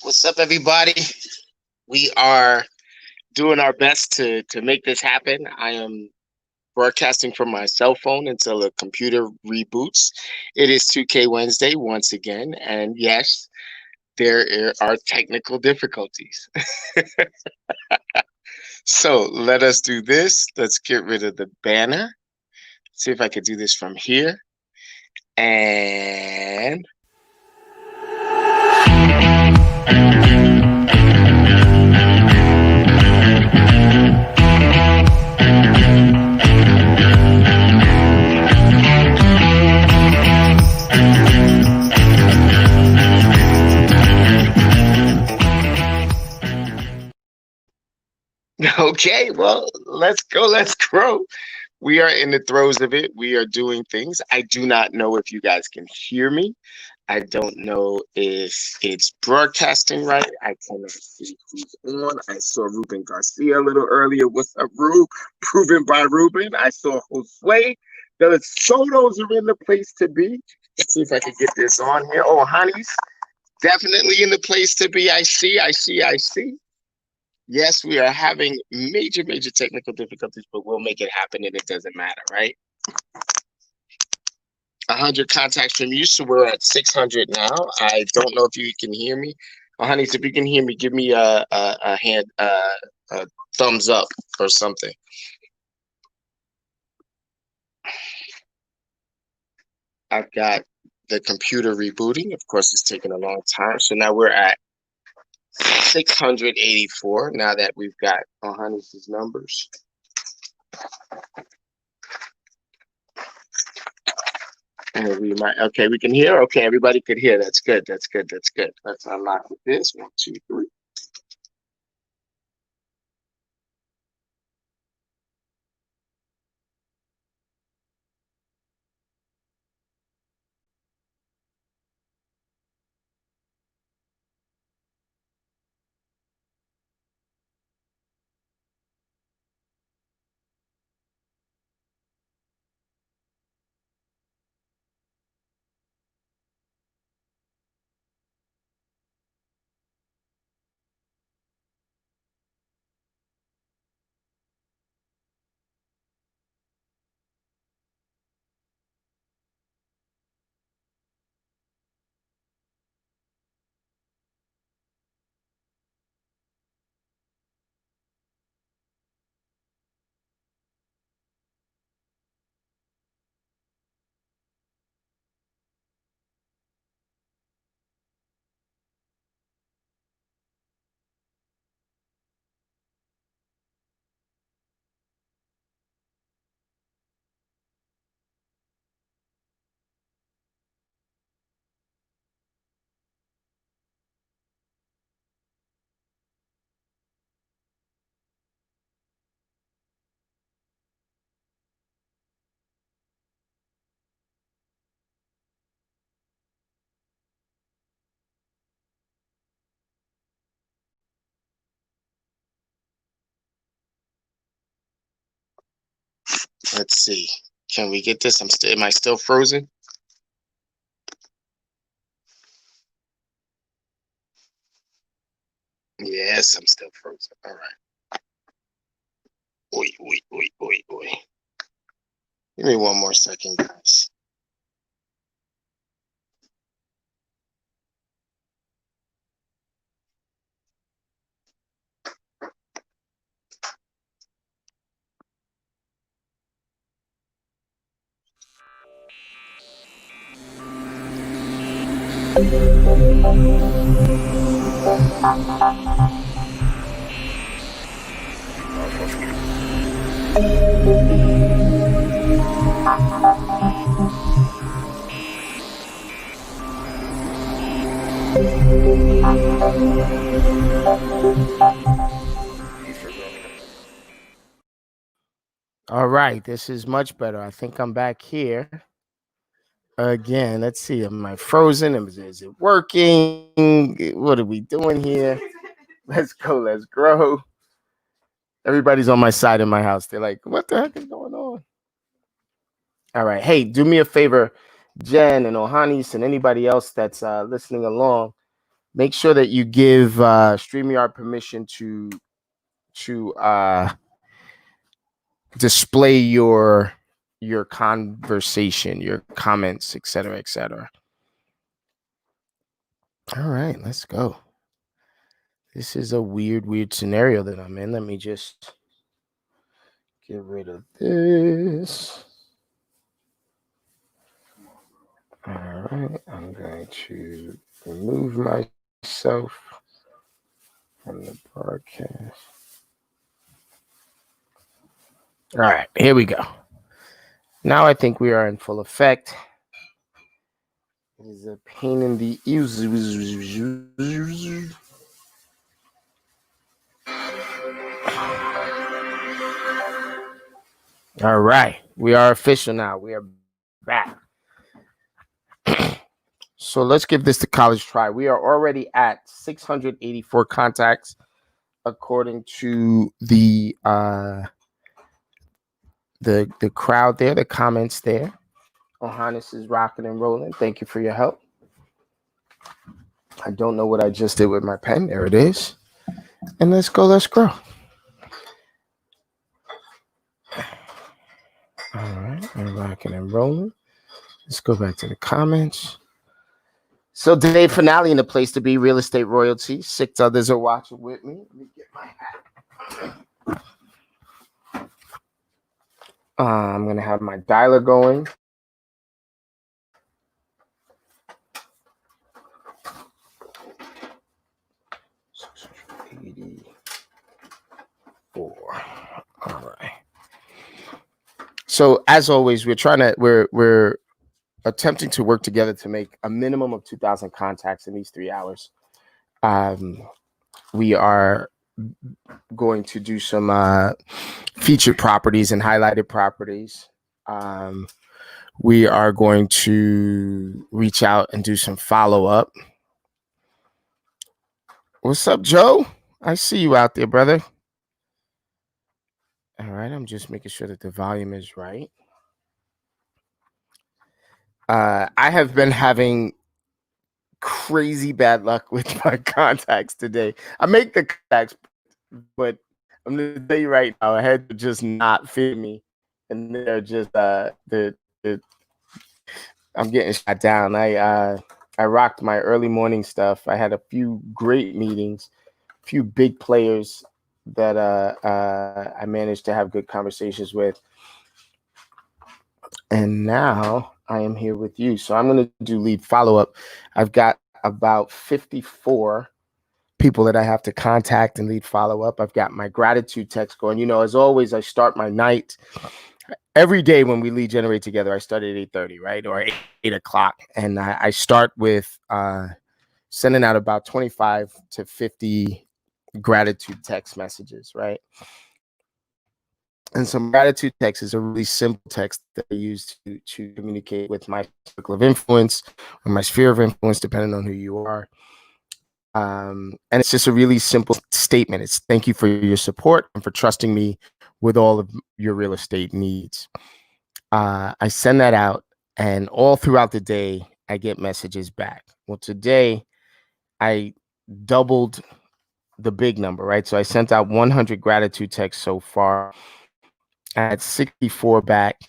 What's up, everybody? We are doing our best to make this happen. I am broadcasting from my cell phone until the computer reboots. It is 2K Wednesday once again, and yes, there are technical difficulties. So let us do this. Let's get rid of the banner. See if I could do this from here. And okay, well, let's go. Let's grow. We are in the throes of it. We are doing things. I do not know if you guys can hear me. I don't know if it's broadcasting right. I cannot see who's on. I saw Ruben Garcia a little earlier. What's up, Rube? Proven by Ruben. I saw Josue. The Sotos are in the place to be. Let's see if I can get this on here. Oh, Honey's definitely in the place to be. I see. Yes, we are having major technical difficulties, but we'll make it happen and it doesn't matter, right? 100 contacts from you, so we're at 600 now. I don't know if you can hear me. Oh, honey, if you can hear me, give me a hand, a thumbs up or something. I've got the computer rebooting. Of course, it's taking a long time. So now we're at 684 now that we've got honey's numbers. And we might, okay, we can hear. Okay, everybody could hear. That's good. That's good. That's good. Let's unlock with this. 1, 2, 3. Let's see. Can we get this? Am I still frozen? Yes, I'm still frozen. All right. Oi. Give me one more second, guys. All right, this is much better. I think I'm back here again. Let's see. Am I frozen? Is it working? What are we doing here? Let's go. Let's grow. Everybody's on my side in my house. They're like, what the heck is going on? All right. Hey, do me a favor, Jen and Ohanis and anybody else that's listening along. Make sure that you give StreamYard permission to display your conversation, your comments, etc., etc. All right, let's go. This is a weird scenario that I'm in. Let me just get rid of this. All right, I'm going to remove myself from the broadcast. All right, here we go. Now I think we are in full effect. It is a pain in the ears. All right, we are official now. We are back. So let's give this the college try. We are already at 684 contacts, according to the crowd there, the comments there. Ohanis is rocking and rolling. Thank you for your help. I don't know what I just did with my pen. There it is. And let's go. Let's grow. All right, I'm rocking and rolling. Let's go back to the comments. So today, finale in the place to be, real estate royalty. 6 others are watching with me. Let me get my hat. I'm going to have my dialer going. All right. So as always, we're attempting to work together to make a minimum of 2,000 contacts in these 3 hours. We are going to do some featured properties and highlighted properties. We are going to reach out and do some follow-up. What's up, Joe? I see you out there, brother. All right, I'm just making sure that the volume is right. I have been having crazy bad luck with my contacts today. I make the contacts, but I'm gonna tell you right now, I had to just not fit me, and they're just I'm getting shot down. I rocked my early morning stuff. I had a few great meetings, a few big players that I managed to have good conversations with, and now I am here with you. So I'm going to do lead follow-up. I've got about 54 people that I have to contact and lead follow-up. I've got my gratitude text going. You know, as always, I start my night every day when we lead generate together. I start at 8:30, right? Or 8 o'clock. And I start with sending out about 25 to 50 gratitude text messages, right? And some gratitude text is a really simple text that I use to communicate with my circle of influence or my sphere of influence, depending on who you are. And it's just a really simple statement. It's thank you for your support and for trusting me with all of your real estate needs. I send that out, and all throughout the day, I get messages back. Well, today, I doubled the big number, right? So I sent out 100 gratitude texts so far. I had 64 back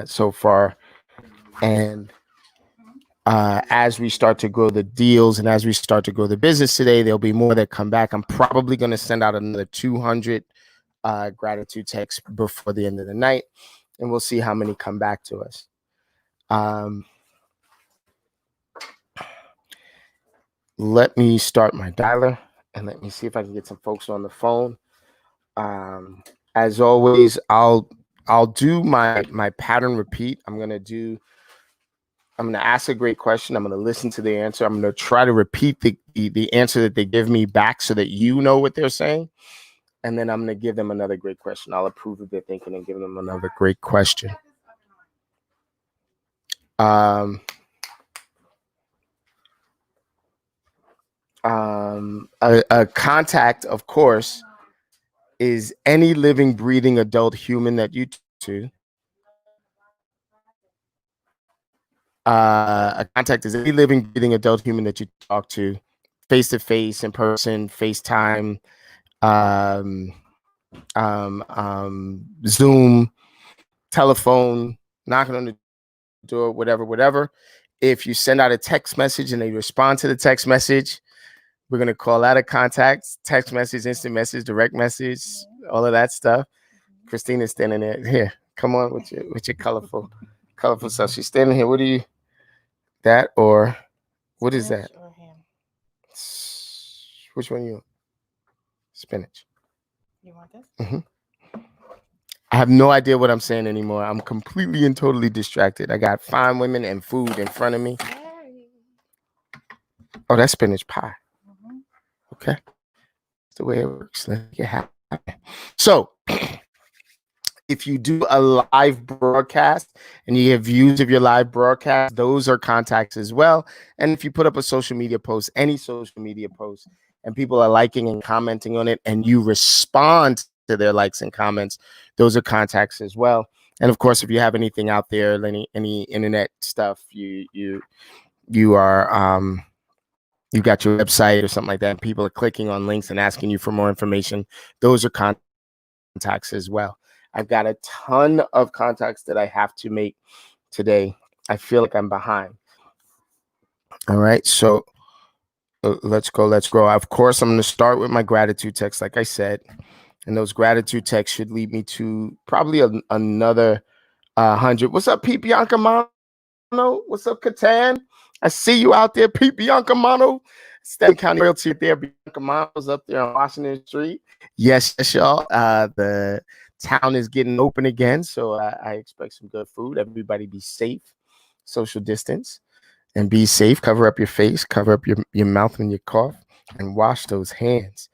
so far. And as we start to grow the deals and as we start to grow the business today, there'll be more that come back. I'm probably going to send out another 200 gratitude texts before the end of the night, and we'll see how many come back to us. Let me start my dialer and let me see if I can get some folks on the phone. As always, I'll do my pattern repeat. I'm gonna ask a great question. I'm gonna listen to the answer. I'm gonna try to repeat the answer that they give me back so that you know what they're saying. And then I'm gonna give them another great question. I'll approve of their thinking and give them another great question. A contact, of course, is any living, breathing adult human that you talk to. A contact is any living, breathing adult human that you talk to, face to face, in person, FaceTime, um, Zoom, telephone, knocking on the door, whatever. If you send out a text message and they respond to the text message, we're gonna call that a contact. Text message, instant message, direct message, all of that stuff. Christina's standing there. Here, come on with your colorful stuff. She's standing here. What do you that or what is that? Which one you? Spinach. You want this? Mm-hmm. I have no idea what I'm saying anymore. I'm completely and totally distracted. I got fine women and food in front of me. Oh, that's spinach pie. Mm-hmm. Okay. That's the way it works. Let's make it happen. So, if you do a live broadcast and you have views of your live broadcast, those are contacts as well. And if you put up a social media post, any social media post, and people are liking and commenting on it, and you respond to their likes and comments, those are contacts as well. And of course, if you have anything out there, any internet stuff, you are you've got your website or something like that, and people are clicking on links and asking you for more information, those are contacts as well. I've got a ton of contacts that I have to make today. I feel like I'm behind. All right, so let's go. Of course, I'm going to start with my gratitude text, like I said, and those gratitude texts should lead me to probably another 100. What's up, Pete Bianca Mano? What's up, Catan? I see you out there, Pete Bianca Mano. Stanton County Royalty there. Bianca Mano's up there on Washington Street. Yes, y'all. The town is getting open again, so I expect some good food. Everybody be safe, social distance, and be safe. Cover up your face, cover up your mouth when you cough, and wash those hands.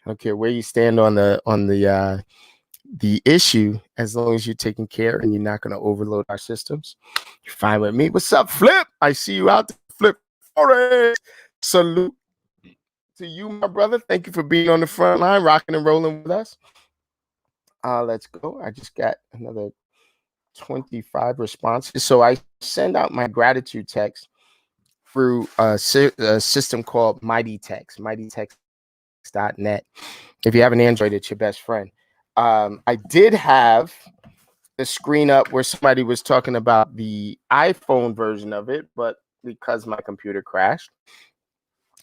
I don't care where you stand on the issue, as long as you're taking care and you're not going to overload our systems. You're fine with me. What's up, Flip? I see you out there, Flip. Salute to you, my brother. Thank you for being on the front line, rocking and rolling with us. Let's go. I just got another 25 responses. So I send out my gratitude text through a system called Mighty Text, mightytext.net. If you have an Android, it's your best friend. I did have the screen up where somebody was talking about the iPhone version of it, but because my computer crashed,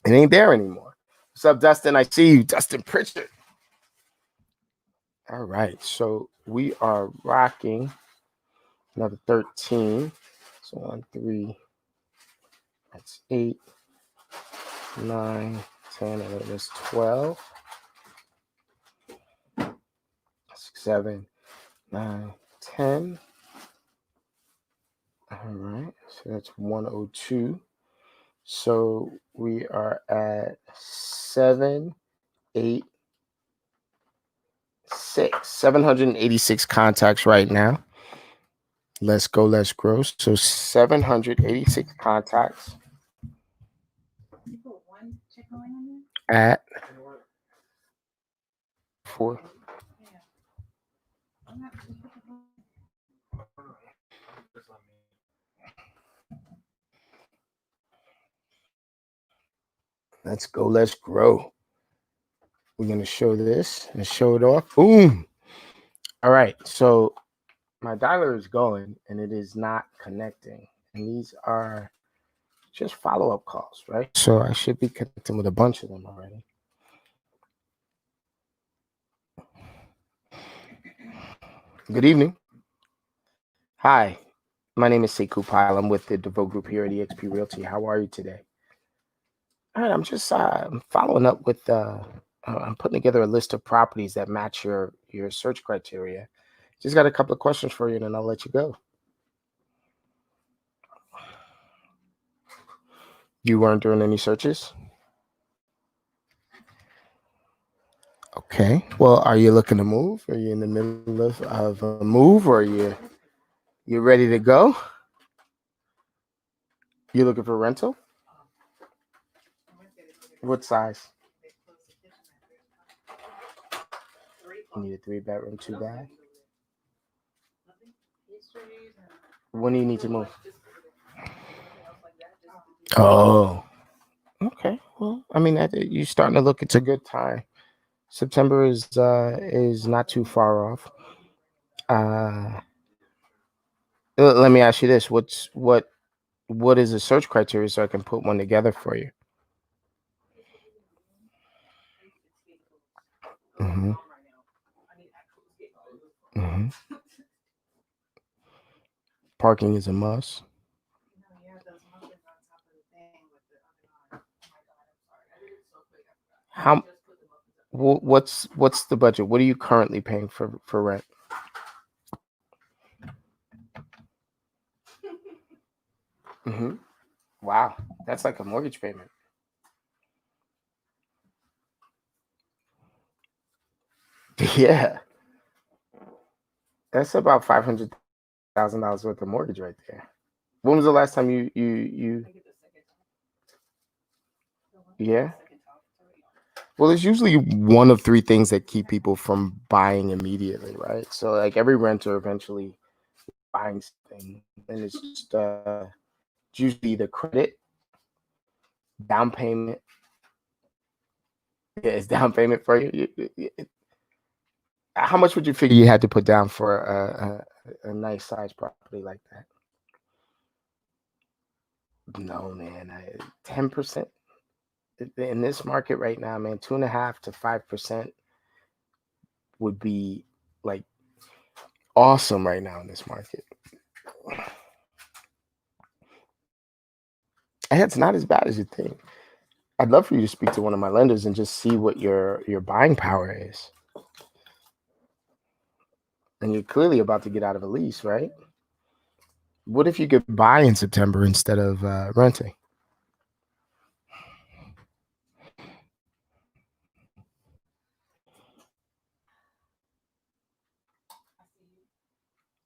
it ain't there anymore. What's up, Dustin? I see you, Dustin Pritchard. All right, so we are rocking another 13. So 1, 3, that's 8, 9, 10, 11, 12, 6, 7, 9, 10. All right, so that's 102. So we are at 7, 8, 6, 786 contacts right now. Let's go, let's grow. So 786 contacts at 4. Let's go, let's grow. We're going to show this and show it off. Boom. All right, so my dialer is going and it is not connecting. And these are just follow-up calls, right? So I should be connecting with a bunch of them already. Good evening. Hi, my name is Sekou. I'm with the DeVoe Group here at eXp Realty. How are you today? All right, I'm just following up with, I'm putting together a list of properties that match your search criteria. Just got a couple of questions for you, and then I'll let you go. You weren't doing any searches? Okay. Well, are you looking to move? Are you in the middle of a move, or you ready to go? You looking for rental? What size? You need a 3-bedroom, 2-bath? When do you need to move? Oh, okay. Well, I mean, you're starting to look. It's a good time. September is not too far off. Uh, Let me ask you this: what is the search criteria so I can put one together for you? Hmm. Hmm. Parking is a must. How? What's the budget? What are you currently paying for rent? Hmm. Wow, that's like a mortgage payment. Yeah, that's about $500,000 worth of mortgage right there. When was the last time you? Yeah. Well, it's usually one of three things that keep people from buying immediately, right? So like every renter eventually buying something, and it's just it's usually the credit, down payment. Yeah, it's down payment for you. How much would you figure you had to put down for a nice size property like that? No, man, 10% in this market right now, man. 2.5 to 5% would be like awesome right now in this market. And it's not as bad as you think. I'd love for you to speak to one of my lenders and just see what your buying power is. And you're clearly about to get out of a lease, right? What if you could buy in September instead of renting?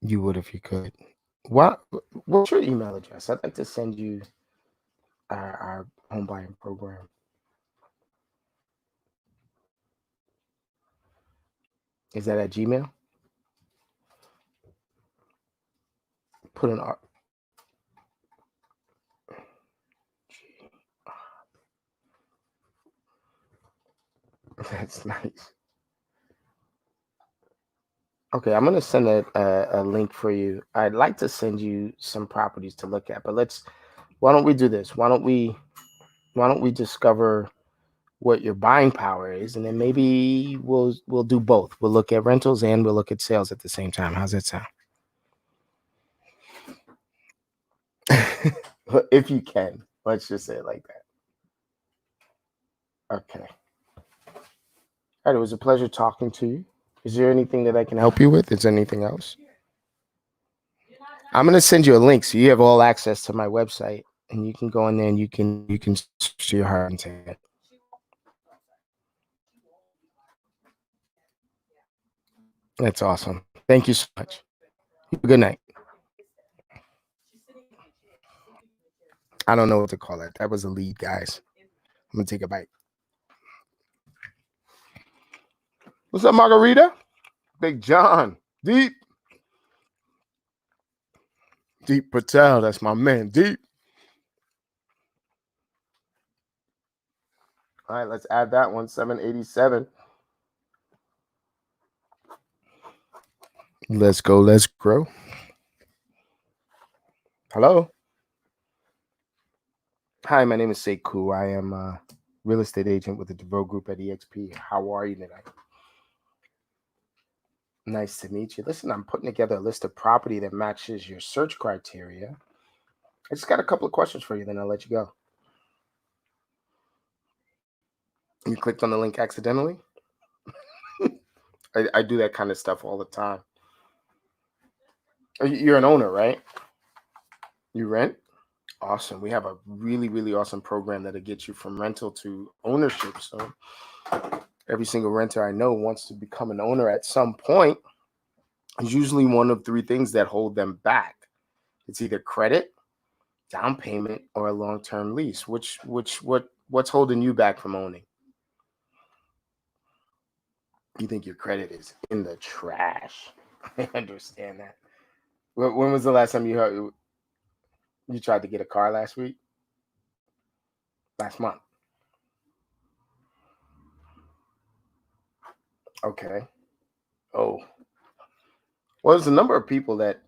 You would if you could. What what's your email address? I'd like to send you our home buying program. Is that at Gmail? Put an R. That's nice. Okay, I'm gonna send a link for you. I'd like to send you some properties to look at, but let's. Why don't we do this? Why don't we discover what your buying power is, and then maybe we'll do both. We'll look at rentals and we'll look at sales at the same time. How's that sound? If you can, let's just say it like that. Okay. All right. It was a pleasure talking to you. Is there anything that I can help you with? Is there anything else? I'm gonna send you a link so you have all access to my website, and you can go in there and you can search your heart content. That's awesome. Thank you so much. Good night. I don't know what to call it. That was a lead, guys. I'm gonna take a bite. What's up, Margarita? Big John. Deep Patel. That's my man. Deep. All right, let's add that one. 787. Let's go. Let's grow. Hello. Hi, my name is Sekou. I am a real estate agent with the DeVoe Group at EXP. How are you tonight? Nice to meet you. Listen, I'm putting together a list of property that matches your search criteria. I just got a couple of questions for you, then I'll let you go. You clicked on the link accidentally? I do that kind of stuff all the time. You're an owner, right? You rent? Awesome. We have a really, really awesome program that'll get you from rental to ownership. So every single renter I know wants to become an owner at some point. It's usually one of three things that hold them back. It's either credit, down payment, or a long-term lease. What's holding you back from owning? You think your credit is in the trash. I understand that. When was the last time you tried to get a car last week? Last month. Okay. Oh. Well, there's a number of people that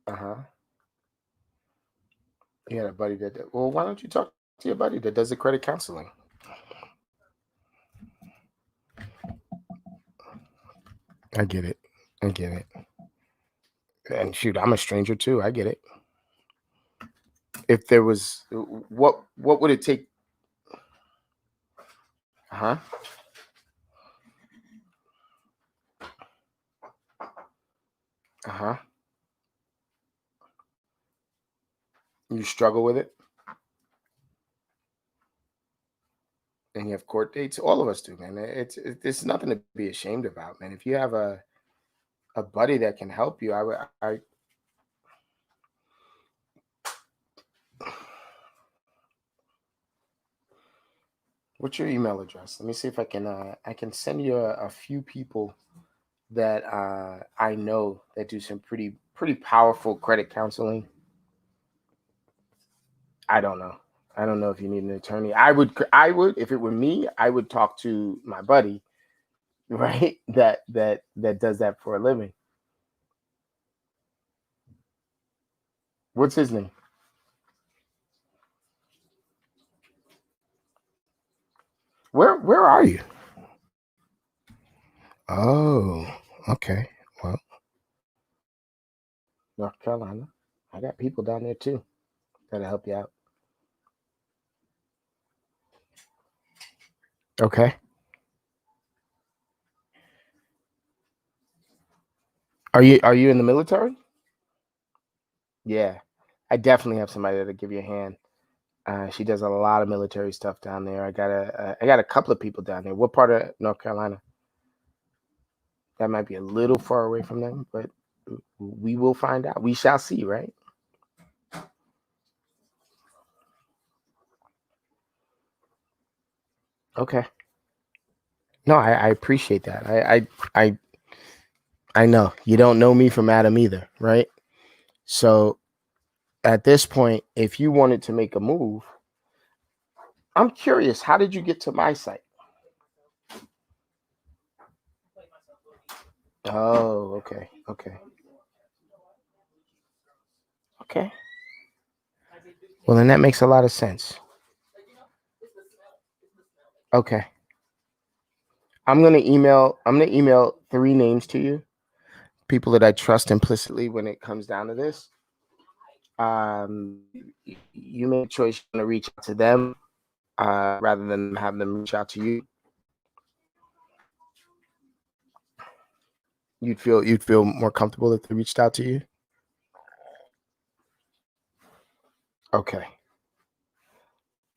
uh-huh. You had a buddy that well, why don't you talk to your buddy that does the credit counseling? I get it. I get it. And shoot, I'm a stranger too. I get it. If there was what would it take? Uh-huh. Uh-huh. You struggle with it and you have court dates. All of us do, man. It's nothing to be ashamed about, man. If you have a buddy that can help you, I what's your email address? Let me see if I can send you a few people that I know that do some pretty powerful credit counseling. I don't know. I don't know if you need an attorney. I would if it were me, I would talk to my buddy, right? That does that for a living. What's his name? Where are you? Oh, okay. Well, North Carolina. I got people down there too that'll help you out. Okay. Are you in the military? Yeah. I definitely have somebody that'll give you a hand. She does a lot of military stuff down there. I got a couple of people down there. What part of North Carolina? That might be a little far away from them, but we will find out. We shall see, right? Okay. No, I appreciate that. I know you don't know me from Adam either, right? So at this point, if you wanted to make a move, I'm curious. How did you get to my site? Oh, okay, okay, okay. Well, then that makes a lot of sense. Okay, I'm gonna email three names to you, people that I trust implicitly when it comes down to this. You make a choice. You want to reach out to them rather than have them reach out to you. You'd feel more comfortable if they reached out to you. Okay,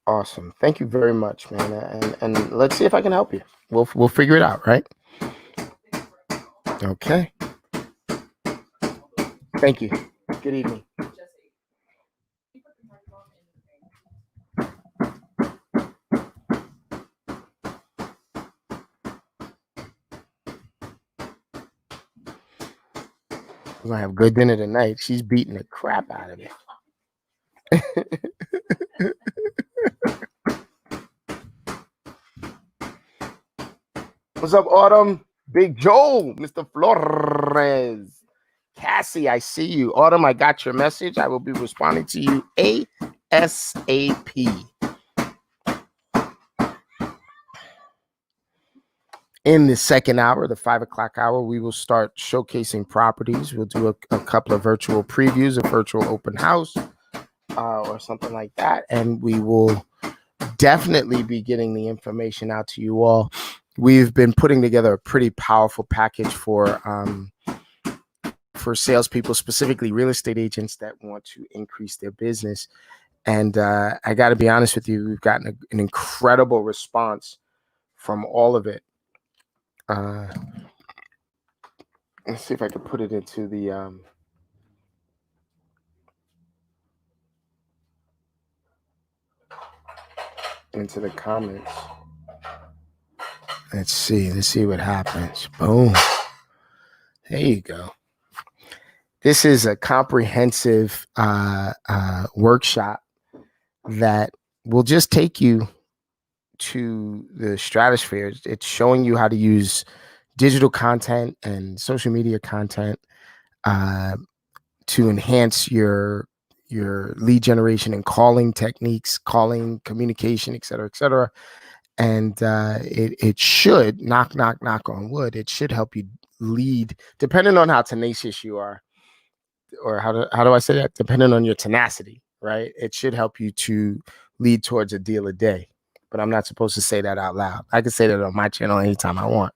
awesome. Thank you very much, man. And let's see if I can help you. We'll figure it out, right? Okay. Thank you. Good evening. We're gonna have good dinner tonight. She's beating the crap out of it. What's up, Autumn? Big Joe, Mr. Flores. Cassie, I see you. Autumn, I got your message. I will be responding to you ASAP. In the second hour, the 5 o'clock hour, we will start showcasing properties. We'll do a couple of virtual previews, a virtual open house, or something like that. And we will definitely be getting the information out to you all. We've been putting together a pretty powerful package for salespeople, specifically real estate agents that want to increase their business. And I got to be honest with you, we've gotten an incredible response from all of it. Let's see if I can put it into the comments. Let's see what happens. Boom. There you go. This is a comprehensive workshop that will just take you to the stratosphere. It's showing you how to use digital content and social media content uh, to enhance your lead generation and calling techniques, calling communication, et cetera, et cetera. And it should knock on wood. It should help you lead, depending on how tenacious you are, or how do I say that? Depending on your tenacity, right? It should help you to lead towards a deal a day. But I'm not supposed to say that out loud. I can say that on my channel anytime I want.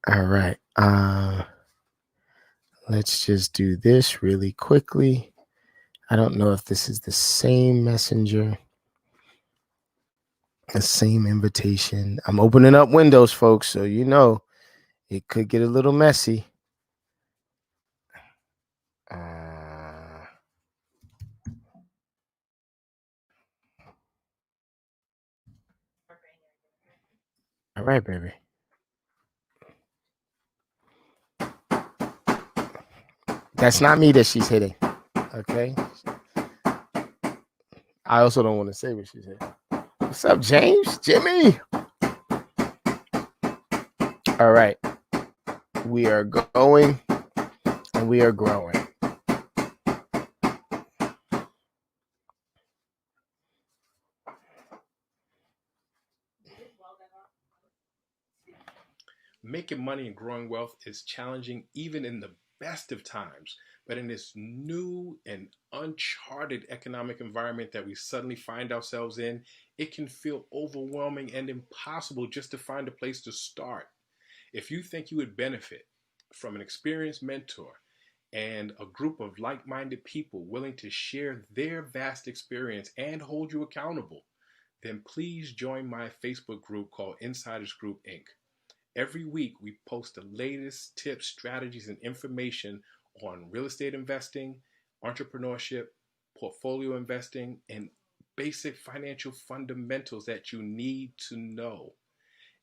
All right. Let's just do this really quickly. I don't know if this is the same messenger, the same invitation. I'm opening up windows, folks, so you know it could get a little messy. All right, baby. That's not me that she's hitting. Okay. I also don't want to say what she said. What's up, James? Jimmy? All right. We are going and we are growing. Making money and growing wealth is challenging even in the best of times. But in this new and uncharted economic environment that we suddenly find ourselves in, it can feel overwhelming and impossible just to find a place to start. If you think you would benefit from an experienced mentor and a group of like minded people willing to share their vast experience and hold you accountable, then please join my Facebook group called Insiders Group Inc. Every week, we post the latest tips, strategies, and information on real estate investing, entrepreneurship, portfolio investing, and basic financial fundamentals that you need to know.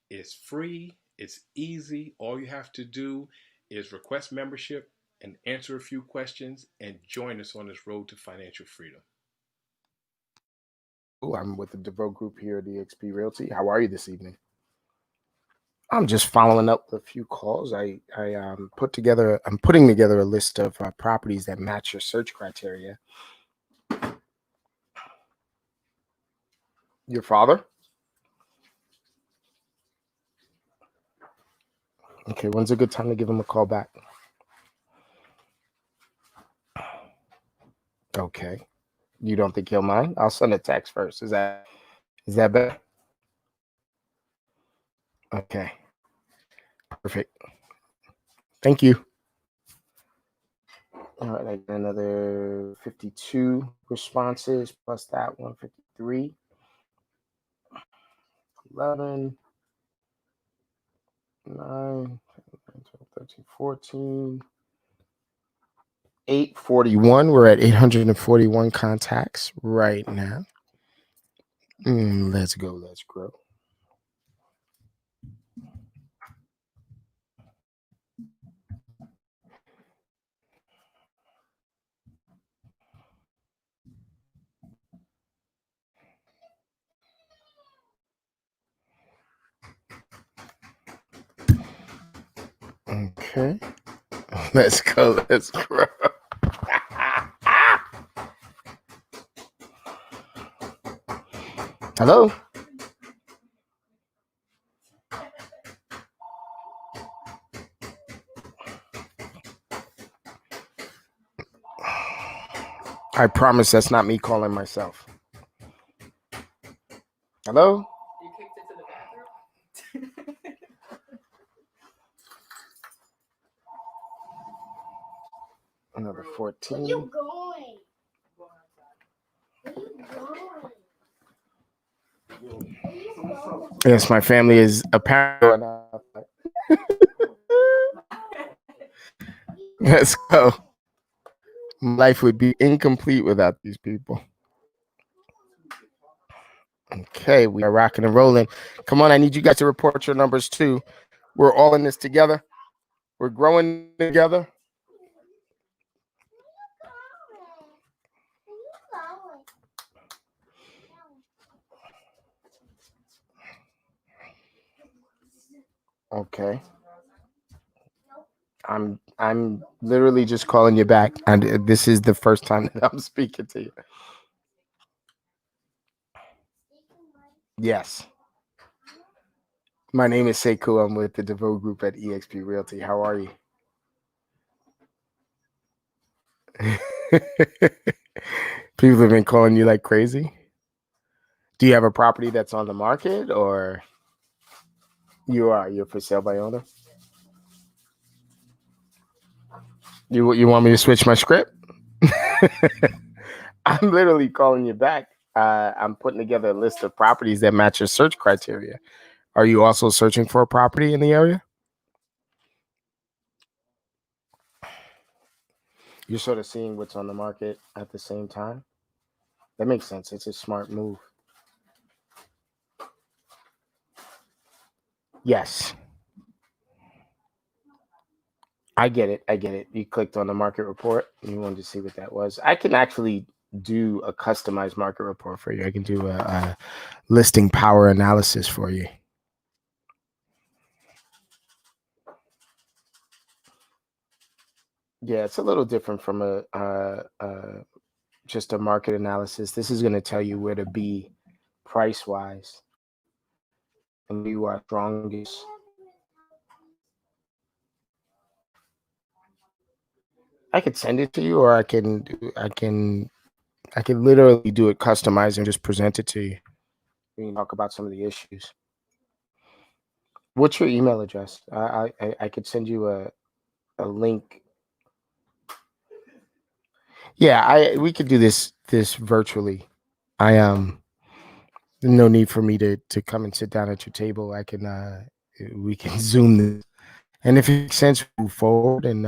It's free, it's easy. All you have to do is request membership and answer a few questions and join us on this road to financial freedom. I'm with the DeVoe Group here at eXp Realty. How are you this evening? I'm just following up with a few calls. I'm putting together a list of properties that match your search criteria. Your father? Okay, when's a good time to give him a call back? Okay. You don't think he'll mind? I'll send a text first. Is that better? Okay. Perfect. Thank you. All right, I got another 52 responses plus that 153. 11, 9, 12, 13, 14. 841. We're at 841 contacts right now. Let's go. Let's grow. Okay. Let's go. Let's grow. Hello. I promise that's not me calling myself. Hello? You kicked it to the bathroom? Another 14. Where you going? Where you going? Yes, my family is apparently. Let's go. My life would be incomplete without these people. Okay, we are rocking and rolling. Come on, I need you guys to report your numbers too. We're all in this together. We're growing together. Okay. I'm literally just calling you back, and this is the first time that I'm speaking to you. Yes. My name is Sekou. I'm with the DeVoe Group at eXp Realty. How are you? People have been calling you like crazy. Do you have a property that's on the market, or you're for sale by owner? You want me to switch my script? I'm literally calling you back. I'm putting together a list of properties that match your search criteria. Are you also searching for a property in the area? You're sort of seeing what's on the market at the same time. That makes sense. It's a smart move. Yes, I get it. I get it. You clicked on the market report and you wanted to see what that was. I can actually do a customized market report for you. I can do a listing power analysis for you. Yeah, it's a little different from just a market analysis. This is going to tell you where to be price wise and where you are strongest. I could send it to you, or I can literally do it customized and just present it to you. We can talk about some of the issues. What's your email address? I could send you a link. Yeah, I we could do this virtually. I no need for me to come and sit down at your table. I can we can zoom this, and if it makes sense, we move forward. And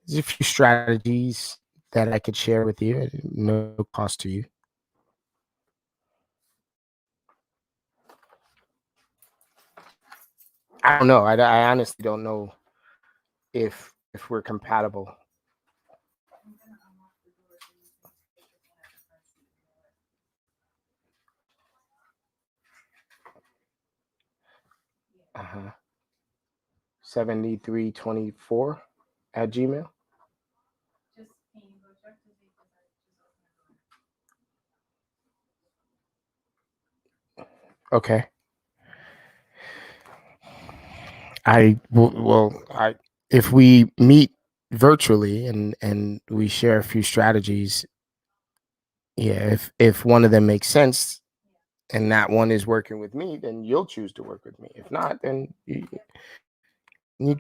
there's a few strategies that I could share with you at no cost to you. I don't know. I honestly don't know if we're compatible. Uh-huh. 7324 at Gmail. Okay. I if we meet virtually and we share a few strategies, yeah, if one of them makes sense and that one is working with me, then you'll choose to work with me. If not, then you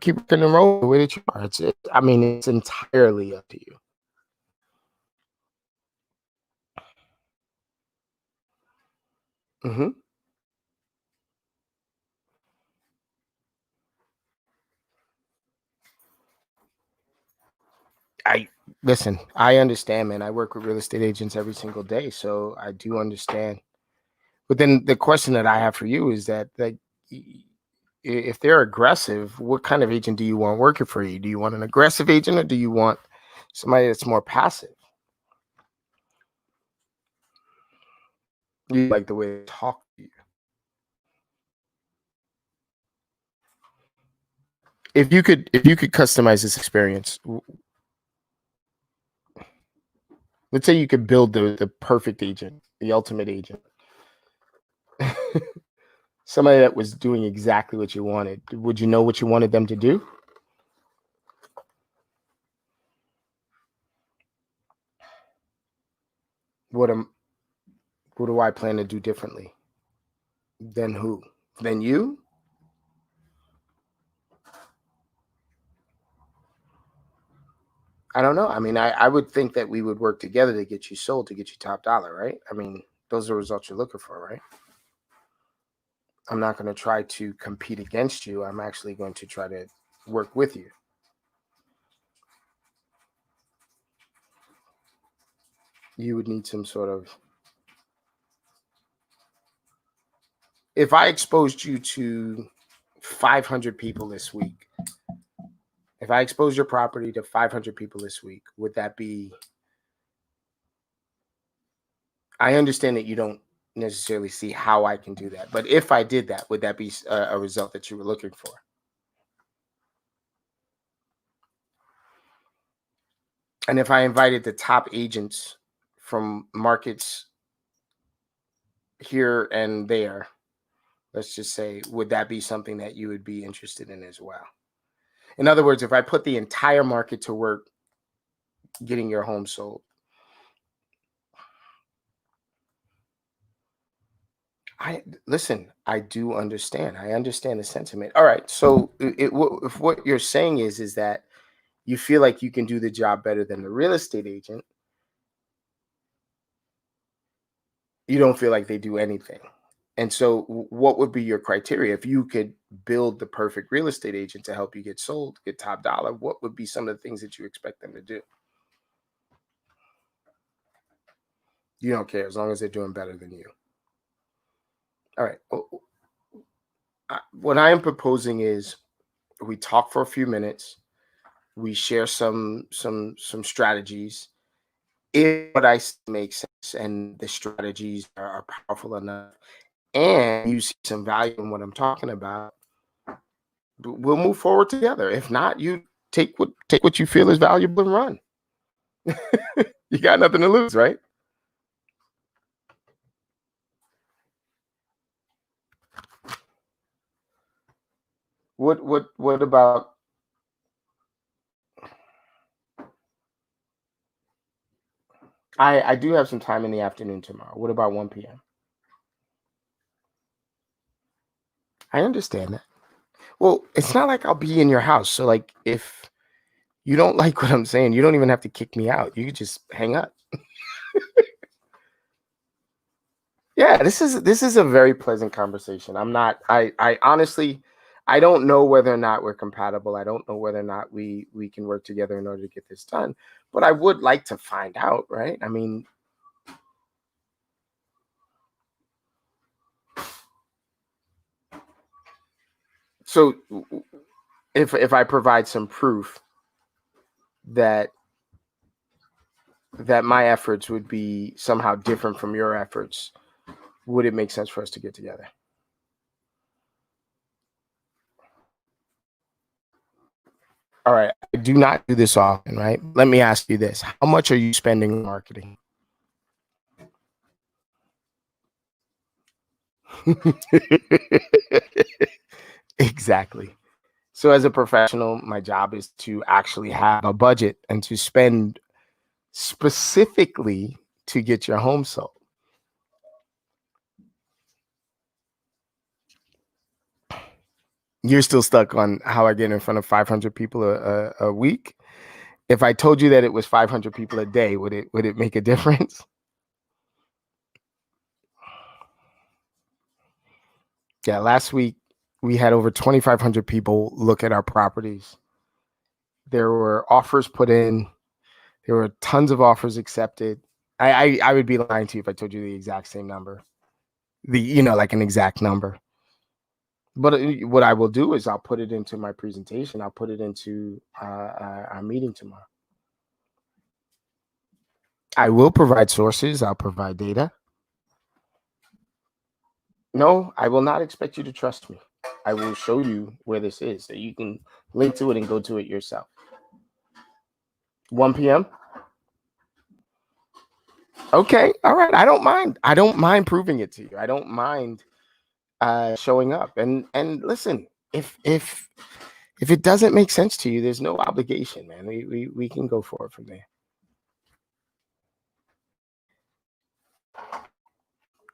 keep working and roll the way that you are. I mean, it's entirely up to you. Hmm. I listen. I understand, man. I work with real estate agents every single day, so I do understand. But then the question that I have for you is that if they're aggressive, what kind of agent do you want working for you? Do you want an aggressive agent, or do you want somebody that's more passive? You like the way they talk to you. If you could customize this experience, let's say you could build the perfect agent, the ultimate agent, somebody that was doing exactly what you wanted. Would you know what you wanted them to do? What am what do I plan to do differently? Than who? Than you? I don't know. I mean, I would think that we would work together to get you sold, to get you top dollar, right? I mean, those are the results you're looking for, right? I'm not going to try to compete against you. I'm actually going to try to work with you. You would need some sort of. If I exposed you to 500 people this week, if I exposed your property to 500 people this week, would that be? I understand that you don't necessarily see how I can do that. But if I did that, would that be a result that you were looking for? And if I invited the top agents from markets here and there, let's just say, would that be something that you would be interested in as well? In other words, if I put the entire market to work getting your home sold, I do understand. I understand the sentiment. All right. So if what you're saying is that you feel like you can do the job better than the real estate agent, you don't feel like they do anything. And so what would be your criteria? If you could build the perfect real estate agent to help you get sold, get top dollar, what would be some of the things that you expect them to do? You don't care as long as they're doing better than you. All right. What I am proposing is we talk for a few minutes. We share some strategies. If what I say makes sense and the strategies are powerful enough, and you see some value in what I'm talking about, we'll move forward together. If not, you take what you feel is valuable and run. You got nothing to lose, right? What about I do have some time in the afternoon tomorrow. What about 1 p.m.? I understand that. Well, it's not like I'll be in your house. So like if you don't like what I'm saying, you don't even have to kick me out. You could just hang up. Yeah, this is a very pleasant conversation. I honestly I don't know whether or not we're compatible. I don't know whether or not we can work together in order to get this done. But I would like to find out, right? I mean, so if I provide some proof that my efforts would be somehow different from your efforts, would it make sense for us to get together? All right. I do not do this often, right? Let me ask you this. How much are you spending on marketing? Exactly. So as a professional, my job is to actually have a budget and to spend specifically to get your home sold. You're still stuck on how I get in front of 500 people a week. If I told you that it was 500 people a day, would it make a difference? Yeah, last week we had over 2,500 people look at our properties. There were offers put in. There were tons of offers accepted. I would be lying to you if I told you the exact same number. Like an exact number. But what I will do is I'll put it into my presentation. I'll put it into our meeting tomorrow. I will provide sources. I'll provide data. No, I will not expect you to trust me. I will show you where this is so you can link to it and go to it yourself. 1 p.m. Okay. All right. I don't mind. I don't mind proving it to you. I don't mind showing up. And listen, if it doesn't make sense to you, there's no obligation, man. We can go forward from there.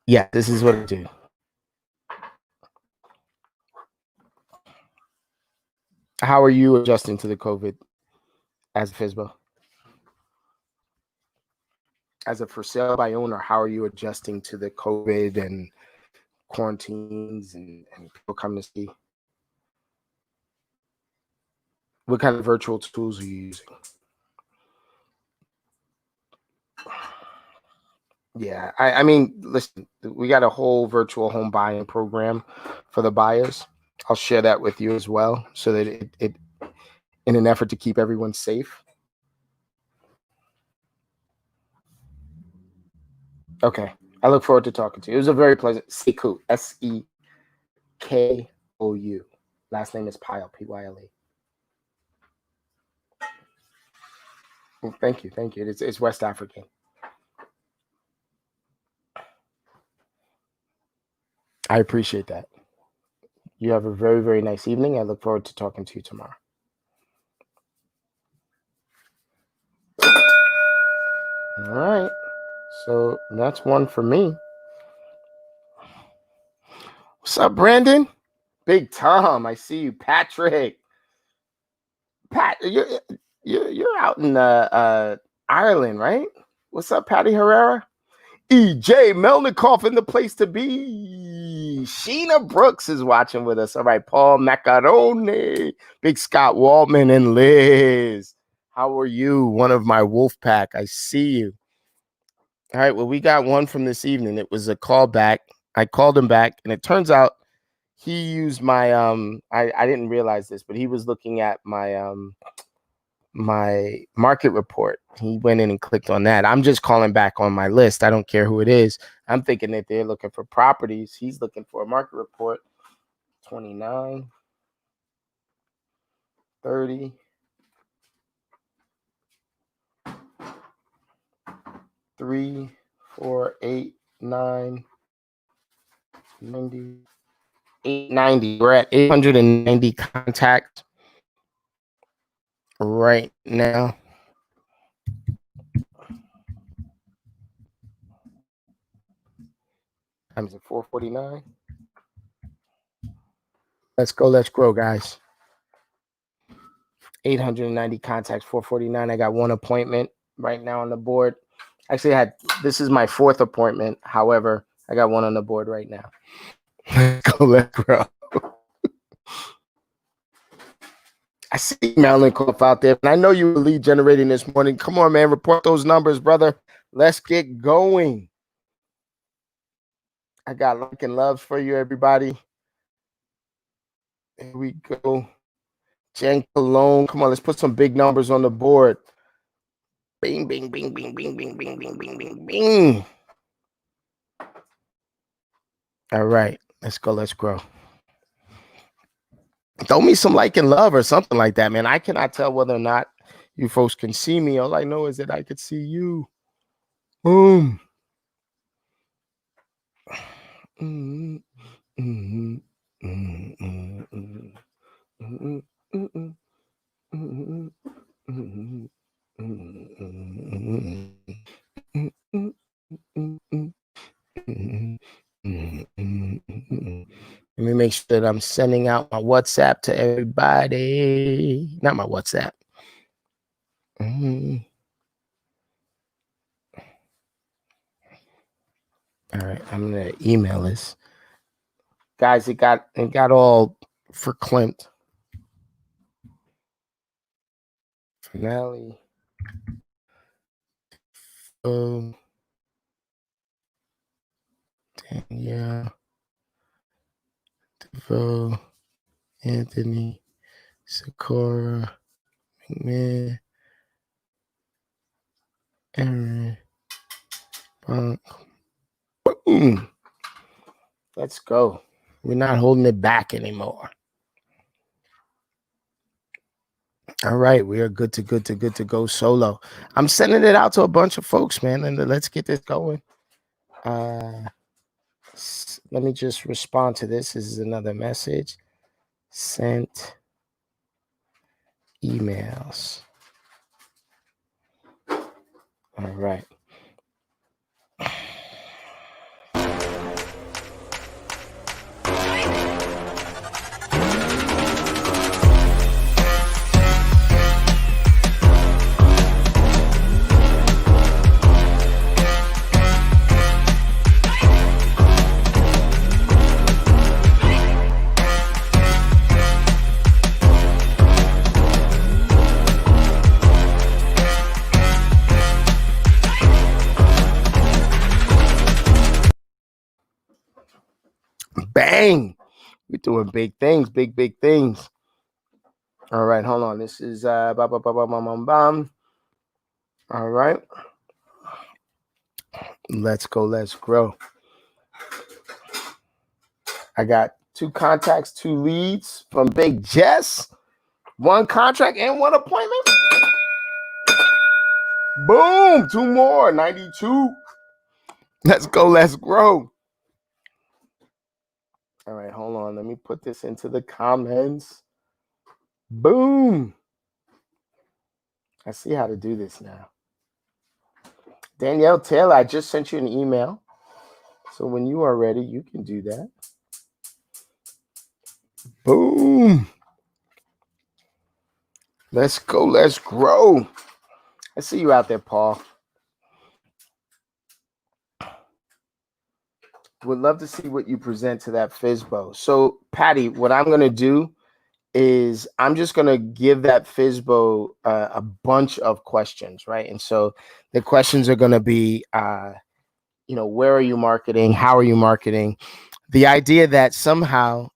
Yeah, this is what I do. How are you adjusting to the COVID as a FISBO? As a for sale by owner, how are you adjusting to the COVID and quarantines and people coming to see? What kind of virtual tools are you using? Yeah, I mean, listen, we got a whole virtual home buying program for the buyers. I'll share that with you as well so that it in an effort to keep everyone safe. Okay. I look forward to talking to you. It was a very pleasant. Sekou, Sekou. Last name is Pyle, Pyle. Thank you. It's West African. I appreciate that. You have a very, very nice evening. I look forward to talking to you tomorrow. All right. So that's one for me. What's up, Brandon? Big Tom, I see you. Patrick. Pat, you're out in Ireland, right? What's up, Patty Herrera? EJ Melnikoff in the place to be. Sheena Brooks is watching with us. All right, Paul Macaroni, Big Scott Waldman, and Liz. How are you? One of my wolf pack. I see you. All right, well, we got one from this evening. It was a call back. I called him back, and it turns out he used my I didn't realize this, but he was looking at my my market report. He went in and clicked on that. I'm just calling back on my list. I don't care who it is. I'm thinking that they're looking for properties. He's looking for a market report. 29, 30, 3, 4, 8, 9, 90, 890. We're at 890 contacts right now. Times at 449. Let's go. Let's grow, guys. 890 contacts, 449. I got one appointment right now on the board. Actually, this is my fourth appointment. However, I got one on the board right now. Let's go. Let's grow. I see Marilyn Cliff out there, and I know you were lead generating this morning. Come on, man. Report those numbers, brother. Let's get going. I got like and loves for you, everybody. Here we go. Jen Cologne. Come on, let's put some big numbers on the board. Bing, bing, bing, bing, bing, bing, bing, bing, bing, bing, bing. All right, let's go. Let's grow. Throw me some like and love or something like that, man. I cannot tell whether or not you folks can see me. All I know is that I could see you. Boom. Mm-hmm. Mm-hmm. Mm-hmm. Mm-hmm. Mm-hmm. Mm-hmm. Let me make sure that I'm sending out my WhatsApp to everybody. Not my WhatsApp. All right, I'm gonna email this. Guys, it got all for Clint. Finale. Danielle. DeVoe. Anthony. Sakura. McMahon. Aaron. Bunk. Boom. Let's go. We're not holding it back anymore. All right, we are good to go solo. I'm sending it out to a bunch of folks, man, and let's get this going. Let me just respond to this. This is another message. Sent emails. All right. Bang! We're doing big things, big things. All right, hold on. This is All right. Let's go. Let's grow. I got 2 contacts, 2 leads from Big Jess, 1 contract and 1 appointment. Boom, 2 more, 92. Let's go. Let's grow. All right, hold on. Let me put this into the comments. Boom. I see how to do this now. Danielle Taylor, I just sent you an email. So when you are ready, you can do that. Boom. Let's go. Let's grow. I see you out there, Paul. Would love to see what you present to that FISBO. So, Patty, what I'm going to do is I'm just going to give that FISBO a bunch of questions, right? And so the questions are going to be, where are you marketing? How are you marketing? The idea that somehow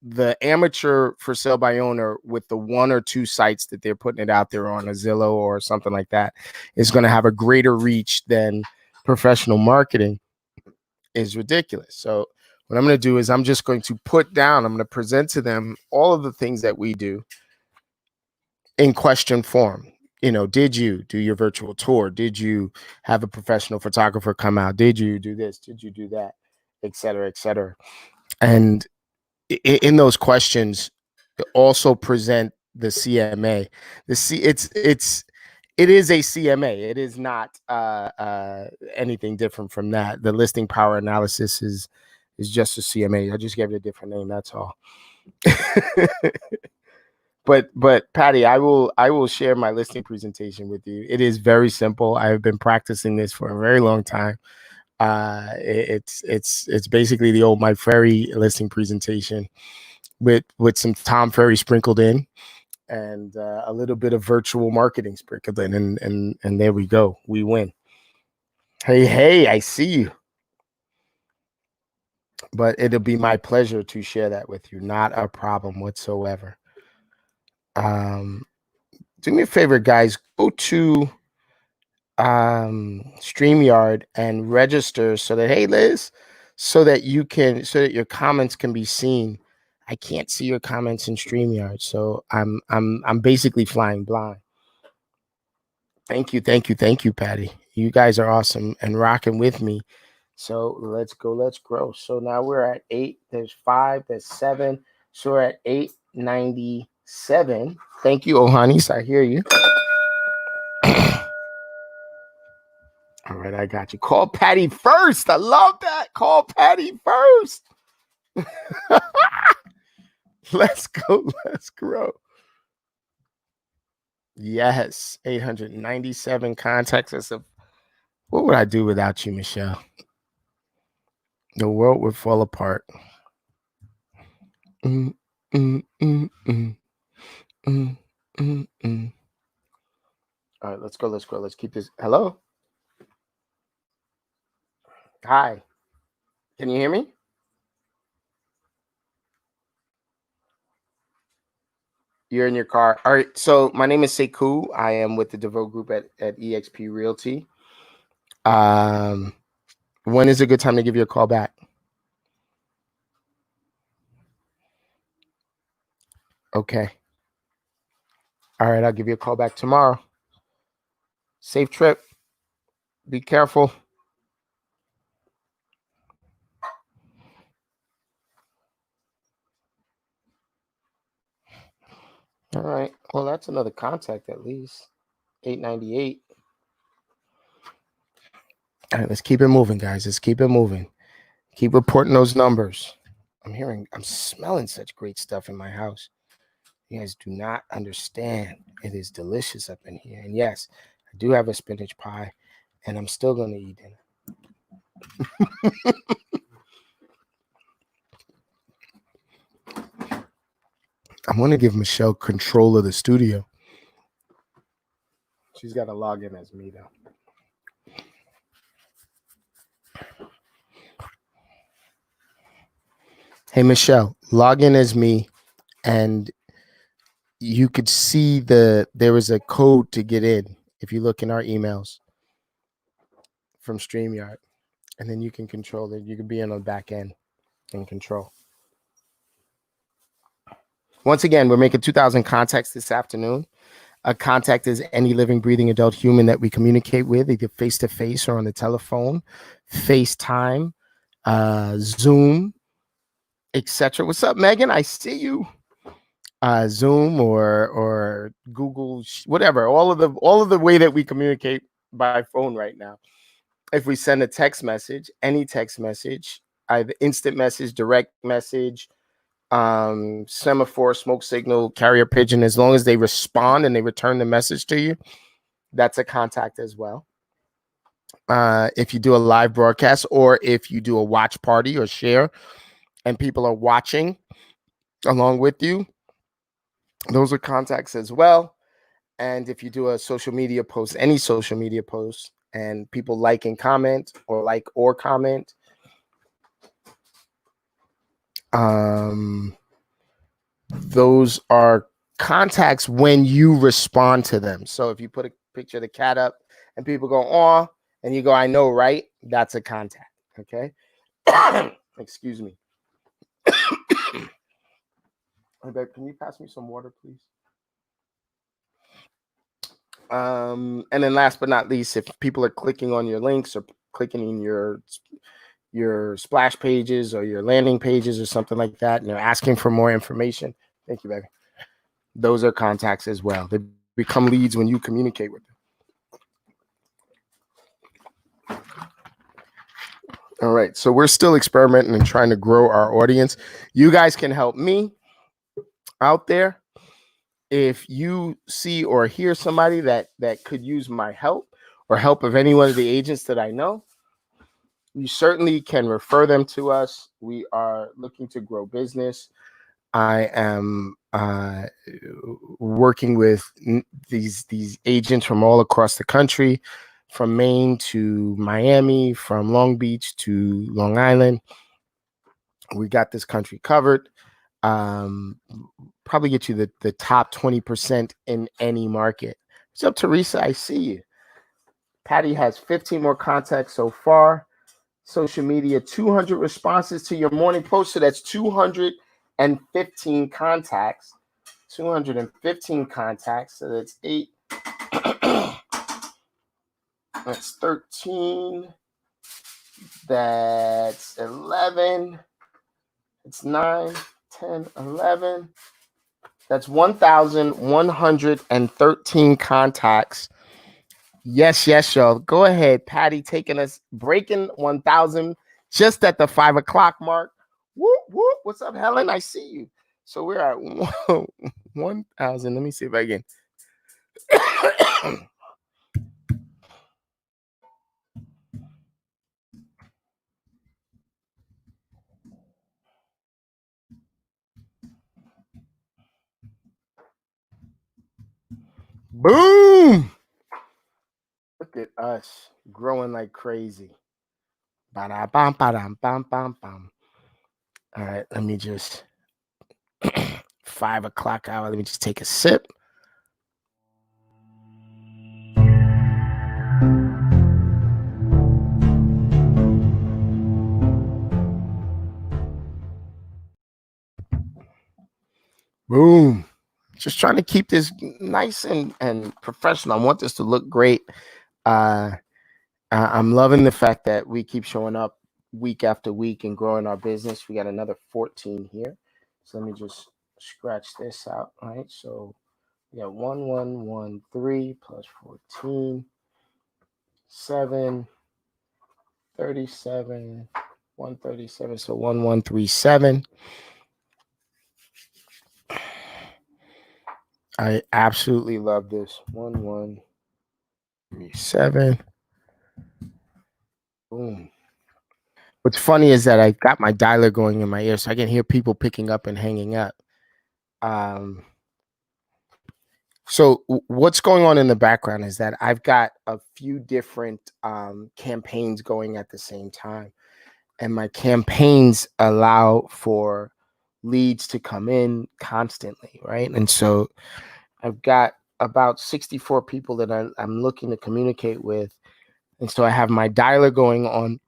the amateur for sale by owner with the 1 or 2 sites that they're putting it out there on a Zillow or something like that is going to have a greater reach than professional marketing is ridiculous. So what I'm going to do is I'm just going to I'm going to present to them all of the things that we do in question form. Did you do your virtual tour? Did you have a professional photographer come out? Did you do this? Did you do that? Et cetera, et cetera. And in those questions, also present the CMA. It is a CMA. It is not anything different from that. The listing power analysis is just a CMA. I just gave it a different name. That's all. But Patty, I will share my listing presentation with you. It is very simple. I have been practicing this for a very long time. It's basically the old Mike Ferry listing presentation with some Tom Ferry sprinkled in and a little bit of virtual marketing sprinkled in, and there we go. We win. Hey, I see you. But it'll be my pleasure to share that with you. Not a problem whatsoever. Do me a favor, guys. Go to StreamYard and register so that Liz, so that your comments can be seen. I can't see your comments in StreamYard, so I'm basically flying blind. Thank you, Patty. You guys are awesome and rocking with me. So let's go, let's grow. So now we're at 8. There's 5. There's 7. So we're at 897. Thank you, Ohanis. I hear you. All right, I got you. Call Patty first. I love that. Call Patty first. Let's go. Let's grow. Yes, 897 contacts. What would I do without you, Michelle? The world would fall apart. All right, let's go. Let's grow. Let's keep this. Hello? Hi. Can you hear me? You're in your car. All right. So my name is Sekou. I am with the DeVoe Group at eXp Realty. When is a good time to give you a call back? Okay. All right. I'll give you a call back tomorrow. Safe trip. Be careful. All right. Well, that's another contact at least. 898. All right. Let's keep it moving, guys. Let's keep it moving. Keep reporting those numbers. I'm smelling such great stuff in my house. You guys do not understand. It is delicious up in here. And yes, I do have a spinach pie, and I'm still going to eat dinner. I'm going to give Michelle control of the studio. She's got to log in as me, though. Hey, Michelle, log in as me, and you could see there was a code to get in if you look in our emails from StreamYard. and then you can control it. You can be on the back end and control. Once again, we're making 2,000 contacts this afternoon. A contact is any living, breathing adult human that we communicate with, either face to face or on the telephone, FaceTime, Zoom, etc. What's up, Megan? I see you. Zoom or Google, whatever. All of the way that we communicate by phone right now. If we send a text message, any text message, either instant message, direct message, semaphore, smoke signal, carrier pigeon, as long as they respond and they return the message to you, that's a contact as well. If you do a live broadcast or if you do a watch party or share and people are watching along with you, those are contacts as well. And if you do a social media post, any social media post, and people like and comment or comment, those are contacts when you respond to them. So if you put a picture of the cat up and people go, "Oh," and you go, "I know, right?" That's a contact. Okay. Excuse me. Hey, babe, can you pass me some water, please? And then last but not least, if people are clicking on your links or clicking in your splash pages or your landing pages or something like that, and they're asking for more information, thank you, baby. Those are contacts as well. They become leads when you communicate with them. All right, so we're still experimenting and trying to grow our audience. You guys can help me out there. If you see or hear somebody that could use my help or help of any one of the agents that I know, you certainly can refer them to us. We are looking to grow business. I am working with these agents from all across the country, from Maine to Miami, from Long Beach to Long Island. We got this country covered. Probably get you the top 20% in any market. What's up, Teresa? I see you. Patty has 15 more contacts so far. Social media, 200 responses to your morning post. So that's 215 contacts. 215 contacts. So that's 8. That's 13. That's 11. It's 9, 10, 11. That's 1,113 contacts. Yes, y'all. Go ahead, Patty, taking us breaking 1,000 just at the 5 o'clock mark. Whoop, whoop. What's up, Helen? I see you. So we're at 1,000. Let me see if I can. Boom! Look at us growing like crazy. Ba-da-bam, ba-dam, bam, bam, bam. All right, let me just 5 o'clock hour. Let me just take a sip. Boom. Just trying to keep this nice and professional. I want this to look great. I'm loving the fact that we keep showing up week after week and growing our business. We got another 14 here. So let me just scratch this out. All right. So we got 1113 plus 14, 7, 37, 137. So 1137. I absolutely love this. 1137. Boom. What's funny is that I got my dialer going in my ear, so I can hear people picking up and hanging up. So what's going on in the background is that I've got a few different campaigns going at the same time, and my campaigns allow for leads to come in constantly, right? And so I've got about 64 people that I'm looking to communicate with. And so I have my dialer going on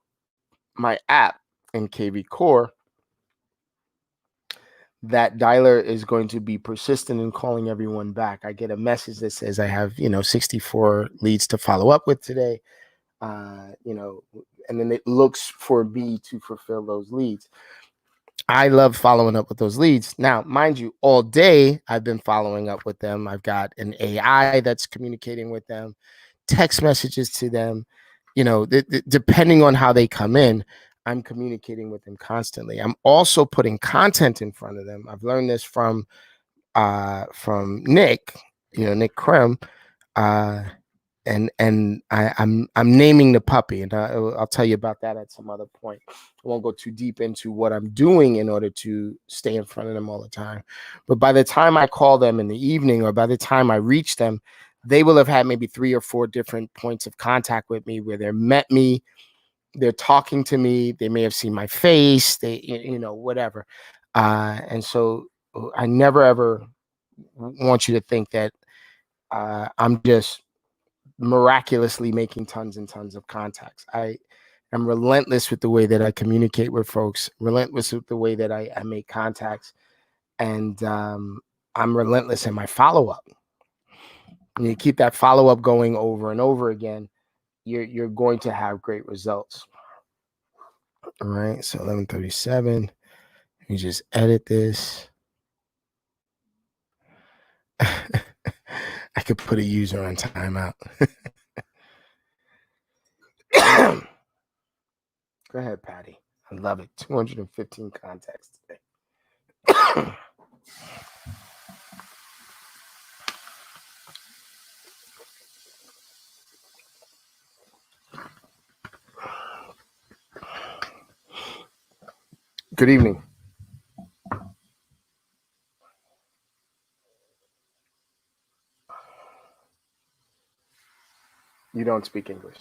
my app in KV Core, that dialer is going to be persistent in calling everyone back. I get a message that says I have, 64 leads to follow up with today. And then it looks for me to fulfill those leads. I love following up with those leads. Now, mind you, all day I've been following up with them. I've got an AI that's communicating with them, text messages to them. Depending on how they come in, I'm communicating with them constantly. I'm also putting content in front of them. I've learned this from Nick, Nick Krem, and I'm naming the puppy, and I'll tell you about that at some other point. I won't go too deep into what I'm doing in order to stay in front of them all the time. But by the time I call them in the evening, or by the time I reach them, they will have had maybe 3 or 4 different points of contact with me where they met me, they're talking to me, they may have seen my face, they, whatever. And so I never ever want you to think that I'm just miraculously making tons and tons of contacts. I am relentless with the way that I communicate with folks, relentless with the way that I make contacts, and I'm relentless in my follow-up. And you keep that follow-up going over and over again, you're going to have great results. All right, so 11:37. Let me just edit this. I could put a user on timeout. Go ahead, Patty. I love it. 215 contacts today. Good evening. You don't speak English.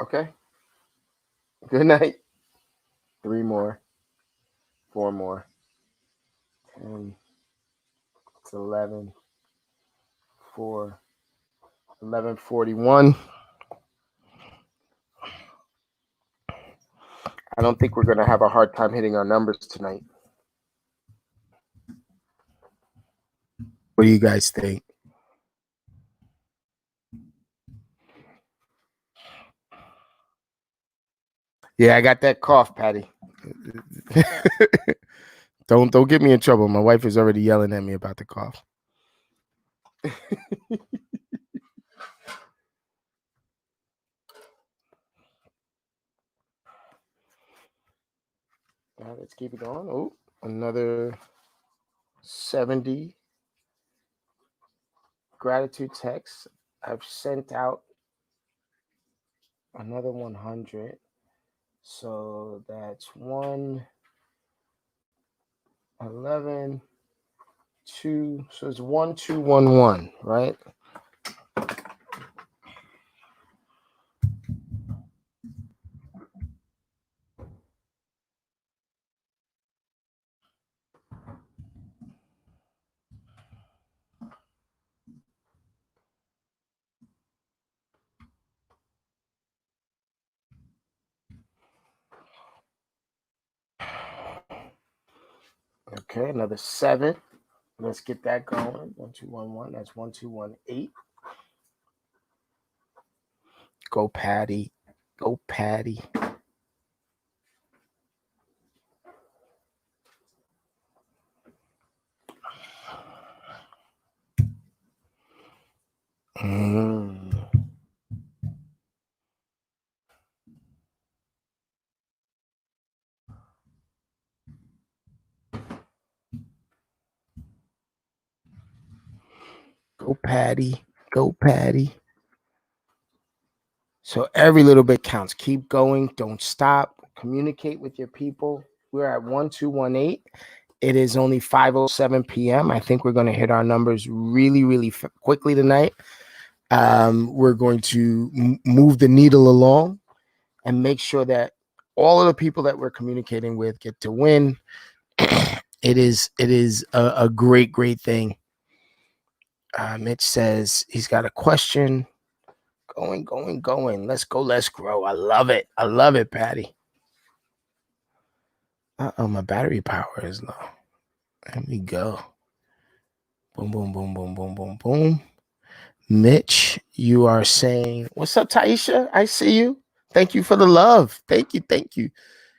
Okay. Good night. 3 more. 4 more. 10. It's 11. 4. 11:41. I don't think we're going to have a hard time hitting our numbers tonight. What do you guys think? Yeah, I got that cough, Patty. Don't get me in trouble. My wife is already yelling at me about the cough. Now let's keep it going. Oh, another 70 gratitude texts. I've sent out another 100. So that's 1, 11, 2. So it's 1, 2, 1, 1, right? Okay, another 7. Let's get that going. 1, 2, 1, 1. That's 1, 2, 1, 8. Go Patty. Go Patty. Go Patty. Go Patty. So every little bit counts. Keep going. Don't stop. Communicate with your people. We're at 1218. It is only 5:07 p.m. I think we're going to hit our numbers really, really quickly tonight. We're going to move the needle along and make sure that all of the people that we're communicating with get to win. It is a great, great thing. Mitch says he's got a question. Going. Let's go. Let's grow. I love it, Patty. My battery power is low. There we go. Boom. Mitch, you are saying, what's up, Taisha? I see you. Thank you for the love. Thank you.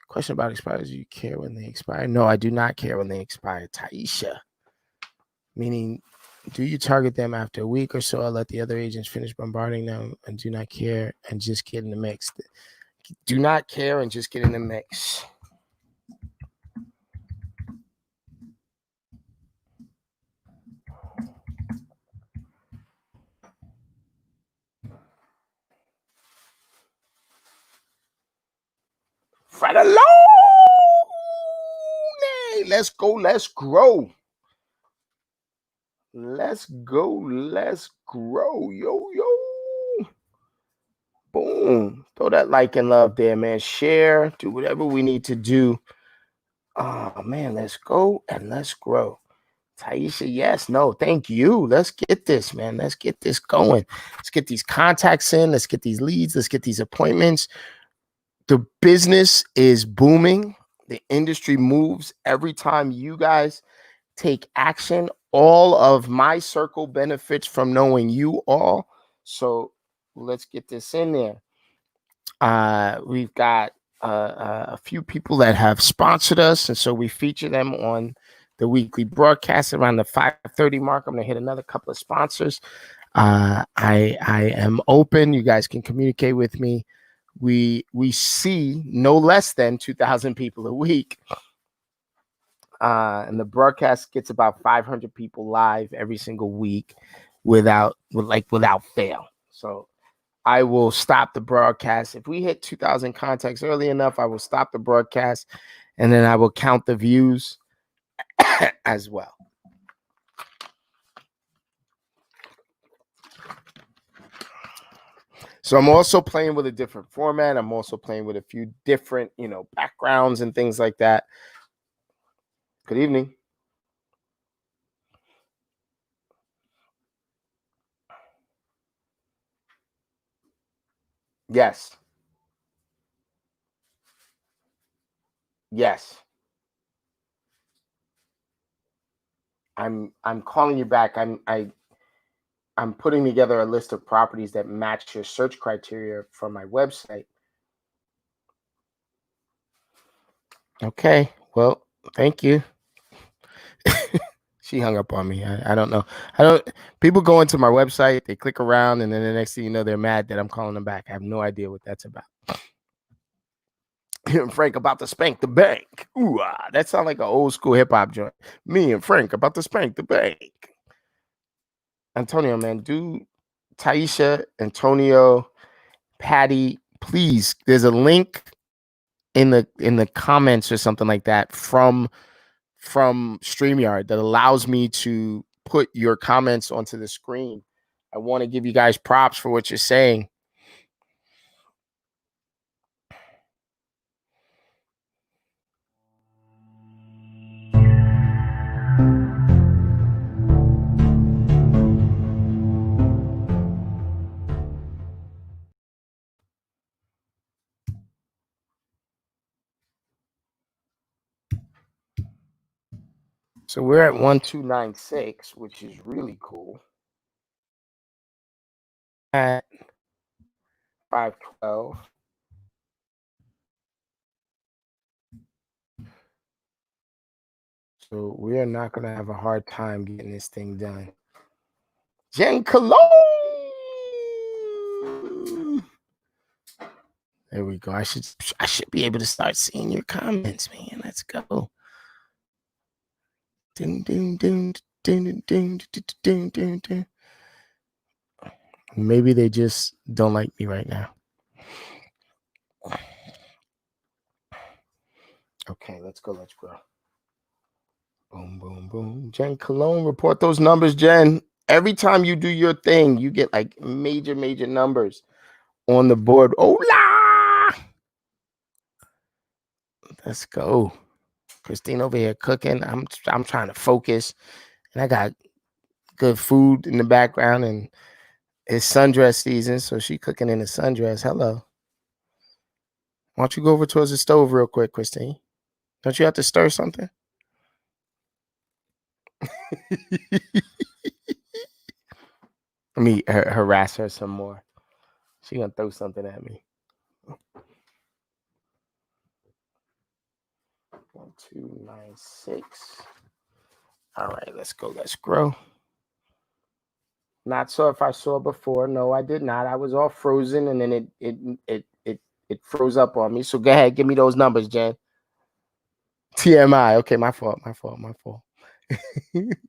Question about expires. Do you care when they expire? No, I do not care when they expire, Taisha. Meaning, do you target them after a week or so? I'll let the other agents finish bombarding them and do not care and just get in the mix. Do not care and just get in the mix. Fredalone! Let's go. Let's grow. Let's go. Let's grow. Yo. Boom. Throw that like and love there, man. Share. Do whatever we need to do. Oh, man. Let's go and let's grow. Taisha, yes. No, thank you. Let's get this, man. Let's get this going. Let's get these contacts in. Let's get these leads. Let's get these appointments. The business is booming. The industry moves every time you guys take action. All of my circle benefits from knowing you all. So let's get this in there. We've got a few people that have sponsored us, and so we feature them on the weekly broadcast around the 5:30 mark. I'm going to hit another couple of sponsors. I am open. You guys can communicate with me. We see no less than 2,000 people a week. And the broadcast gets about 500 people live every single week without fail. So I will stop the broadcast. If we hit 2,000 contacts early enough, I will stop the broadcast and then I will count the views as well. So I'm also playing with a different format. I'm also playing with a few different, backgrounds and things like that. Good evening. Yes. I'm calling you back. I'm putting together a list of properties that match your search criteria for my website. Okay. Well, thank you. She hung up on me. I don't know. People go into my website, they click around, and then the next thing you know, they're mad that I'm calling them back. I have no idea what that's about. And Frank about to spank the bank. Ooh, that sounds like an old school hip hop joint. Me and Frank about to spank the bank. Antonio, man, do Taisha, Antonio, Patty, please. There's a link in the comments or something like that from StreamYard that allows me to put your comments onto the screen. I want to give you guys props for what you're saying. So we're at 1296, which is really cool. At 512. So we are not going to have a hard time getting this thing done. Jen Cologne. There we go. I should be able to start seeing your comments, man. Let's go. Ding, ding, ding, ding, ding, ding, ding, ding. Maybe they just don't like me right now. Okay, let's go. Let's grow. Boom, boom, boom. Jen Cologne, report those numbers, Jen. Every time you do your thing, you get like major numbers on the board. Hola! Let's go. Christine over here cooking. I'm trying to focus, and I got good food in the background, and It's sundress season, so she cooking in a sundress. Hello. Why don't you go over towards the stove real quick, Christine? Don't you have to stir something? Let me harass her some more. She gonna throw something at me. 1296. All right, let's go. Let's grow. Not sure if I saw before. No, I did not. I was all frozen, and then it froze up on me. So go ahead, give me those numbers, Jen. TMI. Okay, my fault.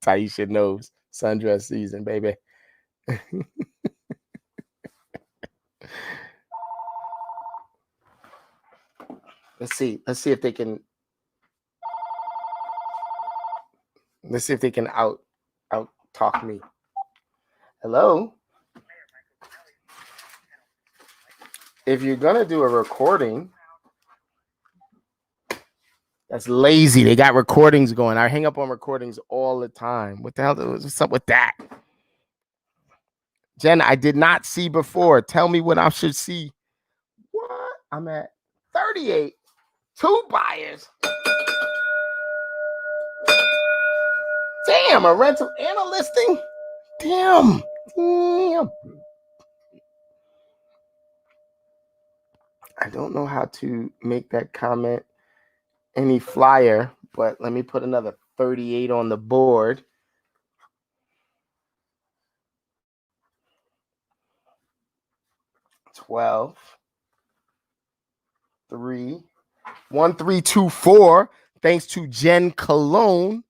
Taisha knows sundress season, baby. Let's see if they can. Let's see if they can out talk me. Hello. If you're gonna do a recording, that's lazy. They got recordings going. I hang up on recordings all the time. What the hell? What's up with that? Jen, I did not see before. Tell me what I should see. What? I'm at 38. 2 buyers. Damn, a rental and a listing. Damn. I don't know how to make that comment any flyer, but let me put another 38 on the board. $12, 3, 1324. Thanks to Jen Cologne.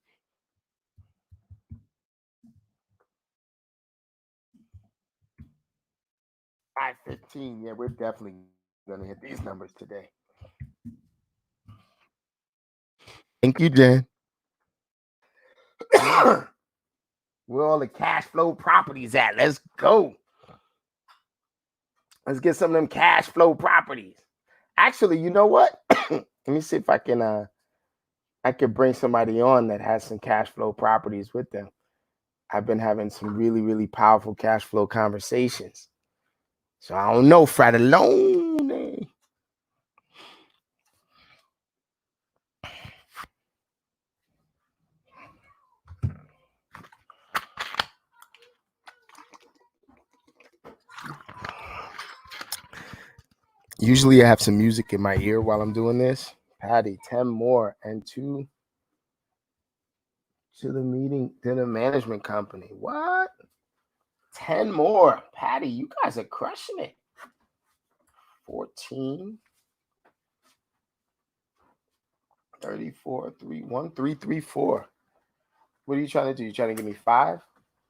$515. Yeah, we're definitely gonna hit these numbers today. Thank you, Jen. Where all the cash flow properties at? Let's go. Let's get some of them cash flow properties. Actually, you know what? Let me see if I can bring somebody on that has some cash flow properties with them. I've been having some really, really powerful cash flow conversations. So I don't know, Fratellone. Usually I have some music in my ear while I'm doing this. Patty, 10 more and 2 to the management company. What? 10 more. Patty, you guys are crushing it. 14, 34, 3, 1, 3, 3, 4. What are you trying to do? You trying to give me 5?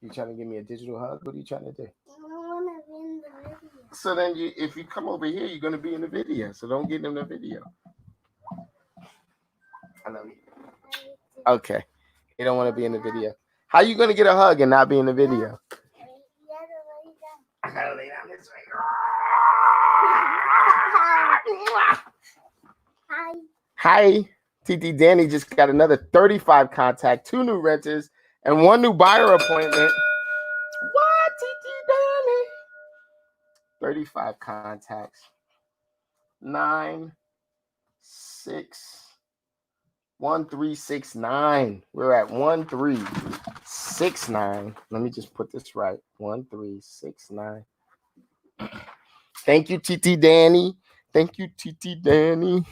You trying to give me a digital hug? What are you trying to do? I want to be in the video. So then if you come over here, you're going to be in the video. So don't get in the video. I love you. Okay. You don't want to be in the video. How you going to get a hug and not be in the video? I got to lay down this way. Hi. Hi. TT Danny just got another 35 contact, 2 new renters, and 1 new buyer appointment. What, TT Danny? 35 contacts. 9, 6, 1369. We're at 1369. Let me just put this right. 1369. Thank you, TT Danny. Thank you, TT Danny.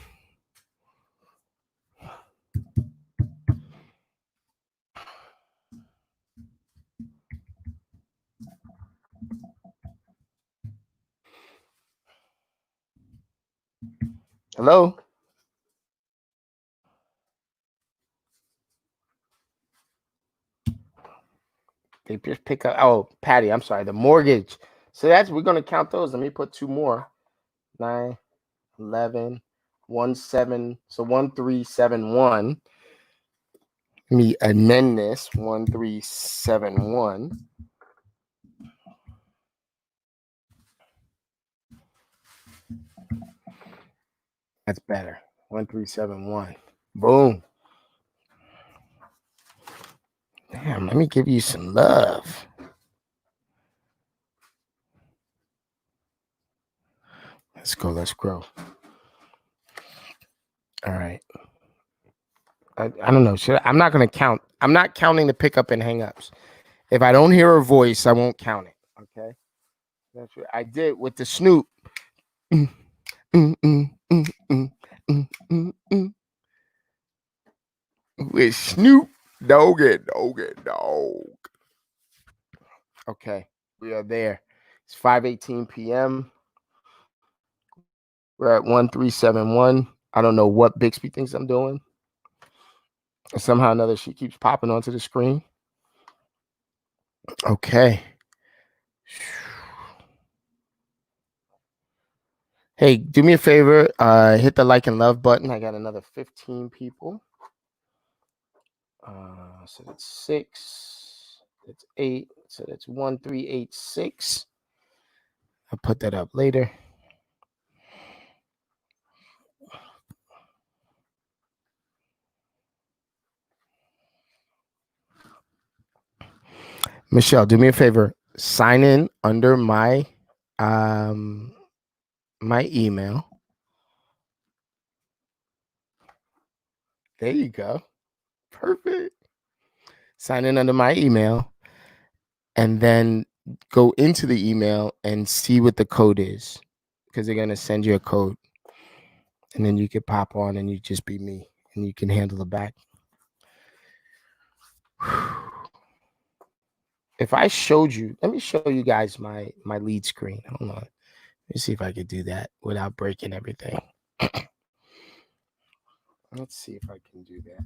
Hello? They just pick up. Oh, Patty, I'm sorry. The mortgage. So we're going to count those. Let me put 2 more. 9, 11, 17. So 1371. Let me amend this. 1371. That's better. 1371. Boom. Damn, let me give you some love. Let's go. Let's grow. All right. I don't know. I'm not going to count. I'm not counting the pickup and hang-ups. If I don't hear her voice, I won't count it. Okay. That's what I did with the Snoop. Mm, mm, mm, mm, mm, mm, mm, mm. With Snoop Dogg and Dog. Okay. We are there. It's 5:18 p.m. We're at 1371. I don't know what Bixby thinks I'm doing. Somehow or another, she keeps popping onto the screen. Okay. Hey, do me a favor. Hit the like and love button. I got another 15 people. So that's 6. That's 8. So that's 1386. I'll put that up later. Michelle, do me a favor. Sign in under my my email. There you go. Perfect. Sign in under my email and then go into the email and see what the code is, because they're going to send you a code, and then you can pop on and you just be me and you can handle the back. If I showed you, let me show you guys my lead screen. Hold on. Let me see if I could do that without breaking everything. Let's see if I can do that.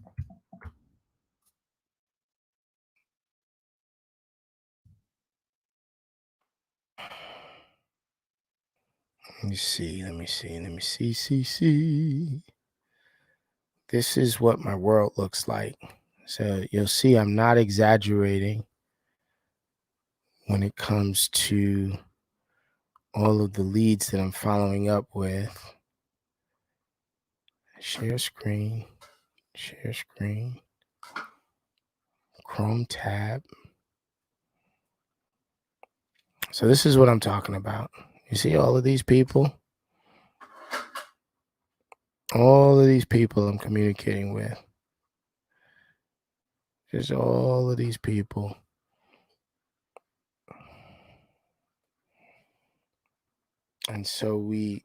Let me see. See. This is what my world looks like. So you'll see I'm not exaggerating when it comes to all of the leads that I'm following up with. Share screen, Chrome tab. So this is what I'm talking about. You see all of these people? All of these people I'm communicating with. Just all of these people. And so we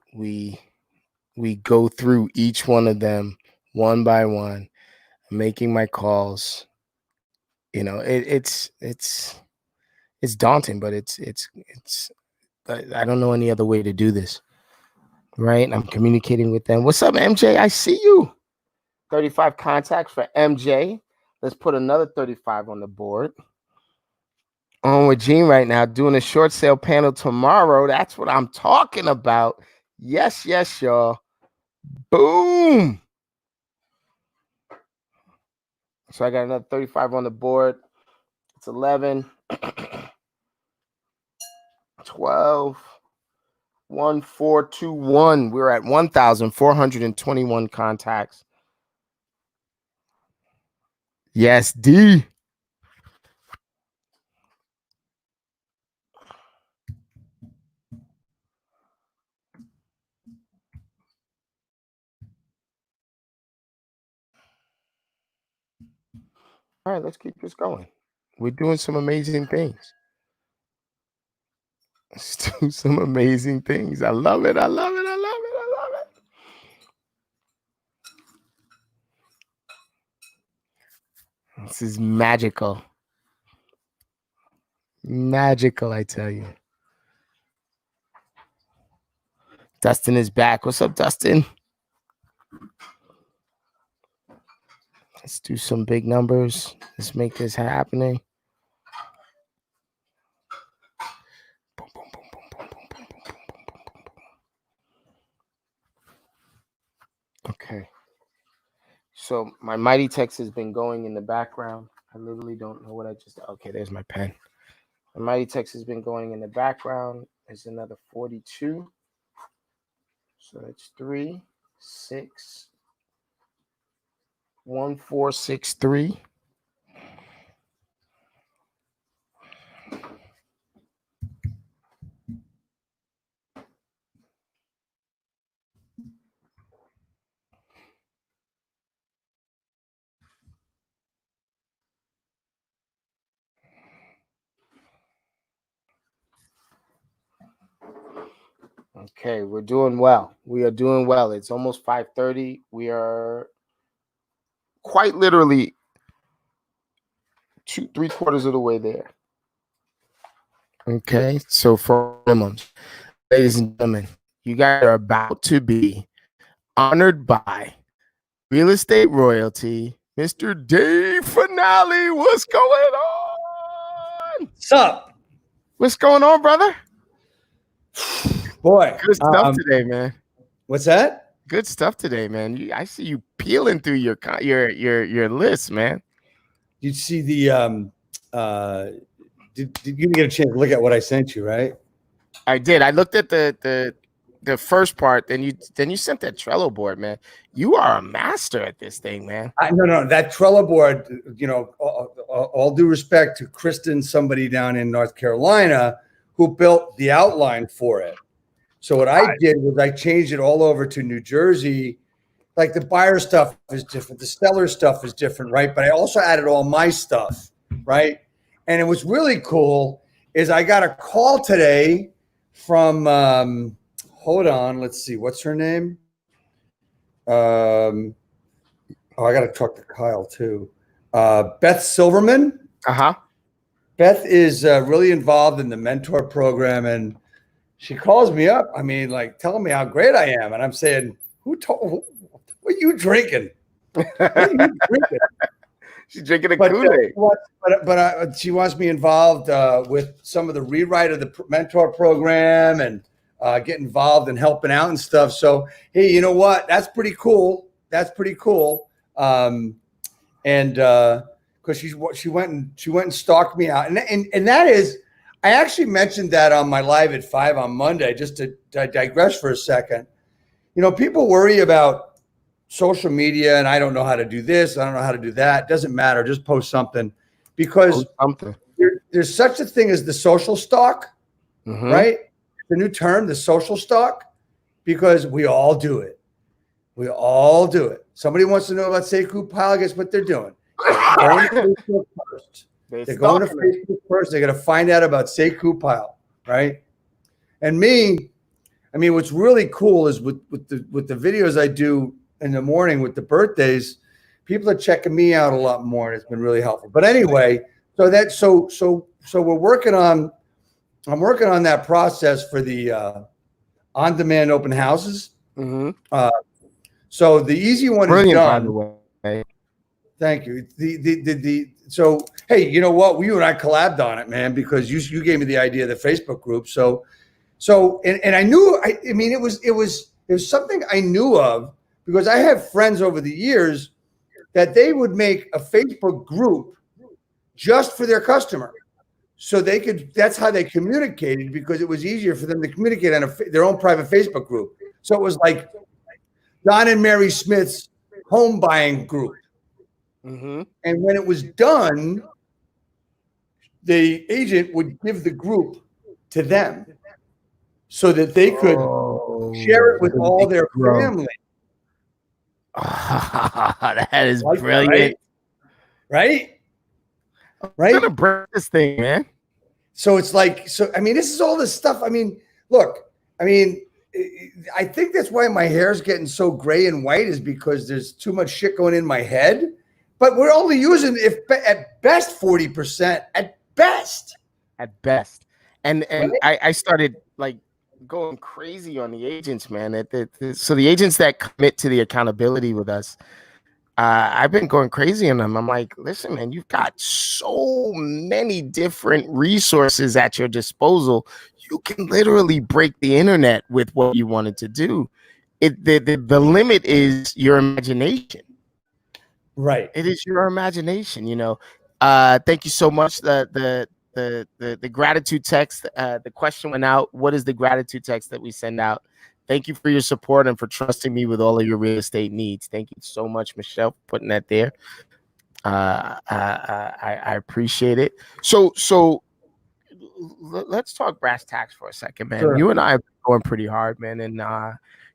go through each one of them one by one, making my calls. You know, it's daunting, but it's I don't know any other way to do this. Right? And I'm communicating with them. What's up, MJ? I see you. 35 contacts for MJ. Let's put another 35 on the board. On with Gene right now, doing a short sale panel tomorrow. That's what I'm talking about. Yes, y'all. Boom. So I got another 35 on the board. It's 11, 12, 1421. We're at 1,421 contacts. Yes, D. All right, let's keep this going. We're doing some amazing things. Let's do some amazing things. I love it. This is magical. Magical, I tell you. Dustin is back. What's up, Dustin? Let's do some big numbers. Let's make this happening. Okay. So my mighty text has been going in the background. I literally don't know what I just. Okay, there's my pen. My mighty text has been going in the background. There's another 42. So that's 3, 6, 1, 4, 6, 3. Okay, we're doing well. We are doing well. It's almost 5:30. We are quite literally three quarters of the way there. Okay, so for minimums, ladies and gentlemen, you guys are about to be honored by real estate royalty, Mr. Dave Finale. What's going on? What's up? What's going on, brother? Boy, Good stuff today, man. what's that? Good stuff today, man. I see you peeling through your list, man. You'd see the did you get a chance to look at what I sent you, right? I did. I looked at the first part, then you sent that Trello board, man. You are a master at this thing, man. No, that Trello board, all due respect to Kristen, somebody down in North Carolina who built the outline for it. So what I did was I changed it all over to New Jersey. Like the buyer stuff is different, the seller stuff is different, right? But I also added all my stuff, right? And it was really cool is I got a call today from hold on, let's see, what's her name? I got to talk to Kyle too. Beth Silverman. Uh-huh. Beth is really involved in the mentor program, and she calls me up. I mean, like telling me how great I am, and I'm saying, what are you drinking? What are you drinking? She's drinking a Kool-Aid. But she wants me involved with some of the rewrite of the mentor program and get involved in helping out and stuff. So, hey, you know what? That's pretty cool. That's pretty cool. And because she went and stalked me out, and that is, I actually mentioned that on my live at 5 on Monday. Just to digress for a second, people worry about social media, and I don't know how to do this, I don't know how to do that. Doesn't matter. Just post something, because there's such a thing as the social stalk, right? The new term, the social stalk, because we all do it. We all do it. Somebody wants to know about Sekou Pile. Guess what they're doing? They're going to Facebook first. They're going to Facebook first. They're going to find out about Sekou Pile, right? And me, I mean, what's really cool is with the videos I do in the morning with the birthdays, people are checking me out a lot more, and it's been really helpful. But anyway, so we're working on. I'm working on that process for the on-demand open houses. So the easy one is done. By the way. Thank you. So hey, you know what? You and I collabed on it, man, because you gave me the idea of the Facebook group. So I knew. I mean, it was something I knew of, because I have friends over the years that they would make a Facebook group just for their customer. So they could, that's how they communicated, because it was easier for them to communicate on their own private Facebook group. So it was like Don and Mary Smith's home buying group. And when it was done, the agent would give the group to them so that they could share it with all their family. That is brilliant. Right? I'm gonna break this thing, man. So it's like, I mean, this is all this stuff. I mean, look, I mean, I think that's why my hair's getting so gray and white, is because there's too much shit going in my head. But we're only using, at best, 40%. At best. And right? I started like going crazy on the agents, man. So the agents that commit to the accountability with us, I've been going crazy on them. I'm like, listen, man, you've got so many different resources at your disposal. You can literally break the internet with what you wanted to do. The limit is your imagination. Right. It is your imagination, Thank you so much. The gratitude text, the question went out. What is the gratitude text that we send out? Thank you for your support and for trusting me with all of your real estate needs. Thank you so much, Michelle, for putting that there. I appreciate it. So let's talk brass tacks for a second, man. Sure. You and I are going pretty hard, man, and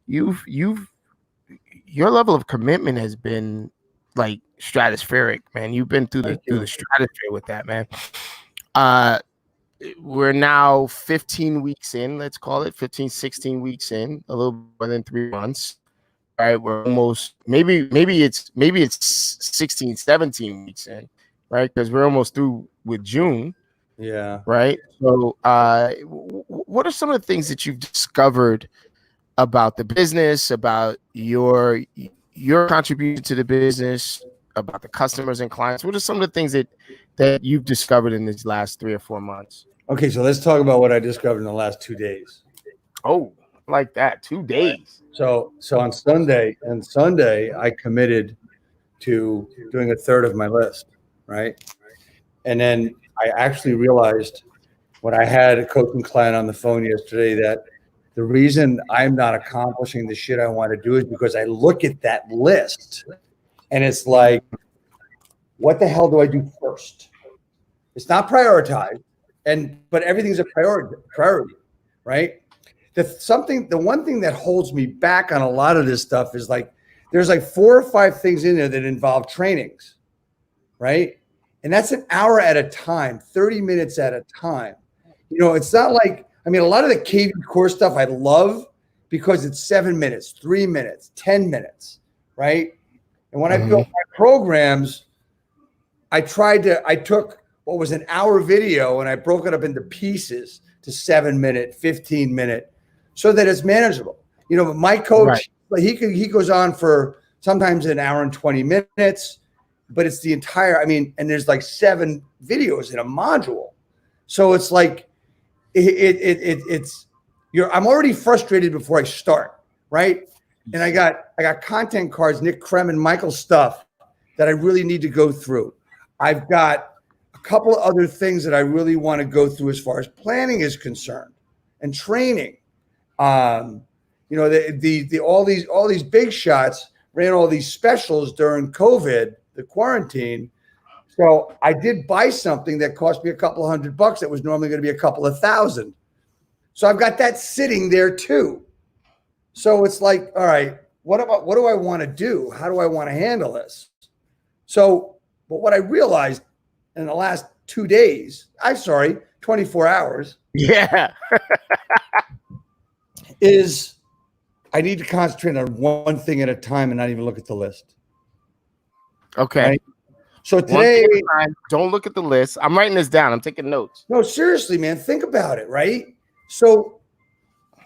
your level of commitment has been like stratospheric, man. You've been through the stratosphere with that, man. we're now 15 weeks in, let's call it 15, 16 weeks in, a little more than 3 months. Right, we're almost maybe it's 16, 17 weeks in, right? Because we're almost through with June. Yeah. Right. So, what are some of the things that you've discovered about the business, about your contribution to the business, about the customers and clients? What are some of the things that you've discovered in these last 3 or 4 months? Okay, so let's talk about what I discovered in the last 2 days. Oh, like that, 2 days. So on Sunday, I committed to doing a third of my list, right? And then I actually realized when I had a coaching client on the phone yesterday that the reason I'm not accomplishing the shit I want to do is because I look at that list and it's like, what the hell do I do first? It's not prioritized, but everything's a priority, right? The one thing that holds me back on a lot of this stuff is like there's like 4 or 5 things in there that involve trainings, right? And that's an hour at a time, 30 minutes at a time. You know, it's not like, I mean, a lot of the KV core stuff I love because it's 7 minutes, 3 minutes, 10 minutes, right? And when I built my programs, I took what was an hour video and I broke it up into pieces to 7-minute, 15-minute, so that it's manageable. You know, my coach, he goes on for sometimes an hour and 20 minutes, but it's the entire, I mean, and there's like 7 videos in a module. So it's like, I'm already frustrated before I start, right? And I got content cards, Nick Krem and Michael stuff that I really need to go through. I've got a couple of other things that I really want to go through as far as planning is concerned and training. You know, all these big shots ran all these specials during COVID, the quarantine. So I did buy something that cost me a couple of $100 that was normally going to be a couple of $1,000. So I've got that sitting there too. So it's like, all right, what do I want to do? How do I want to handle this? So, but what I realized in the last 2 days, 24 hours. Yeah. is I need to concentrate on one thing at a time and not even look at the list. Okay. Right? So today, don't look at the list. I'm writing this down. I'm taking notes. No, seriously, man, think about it, right? So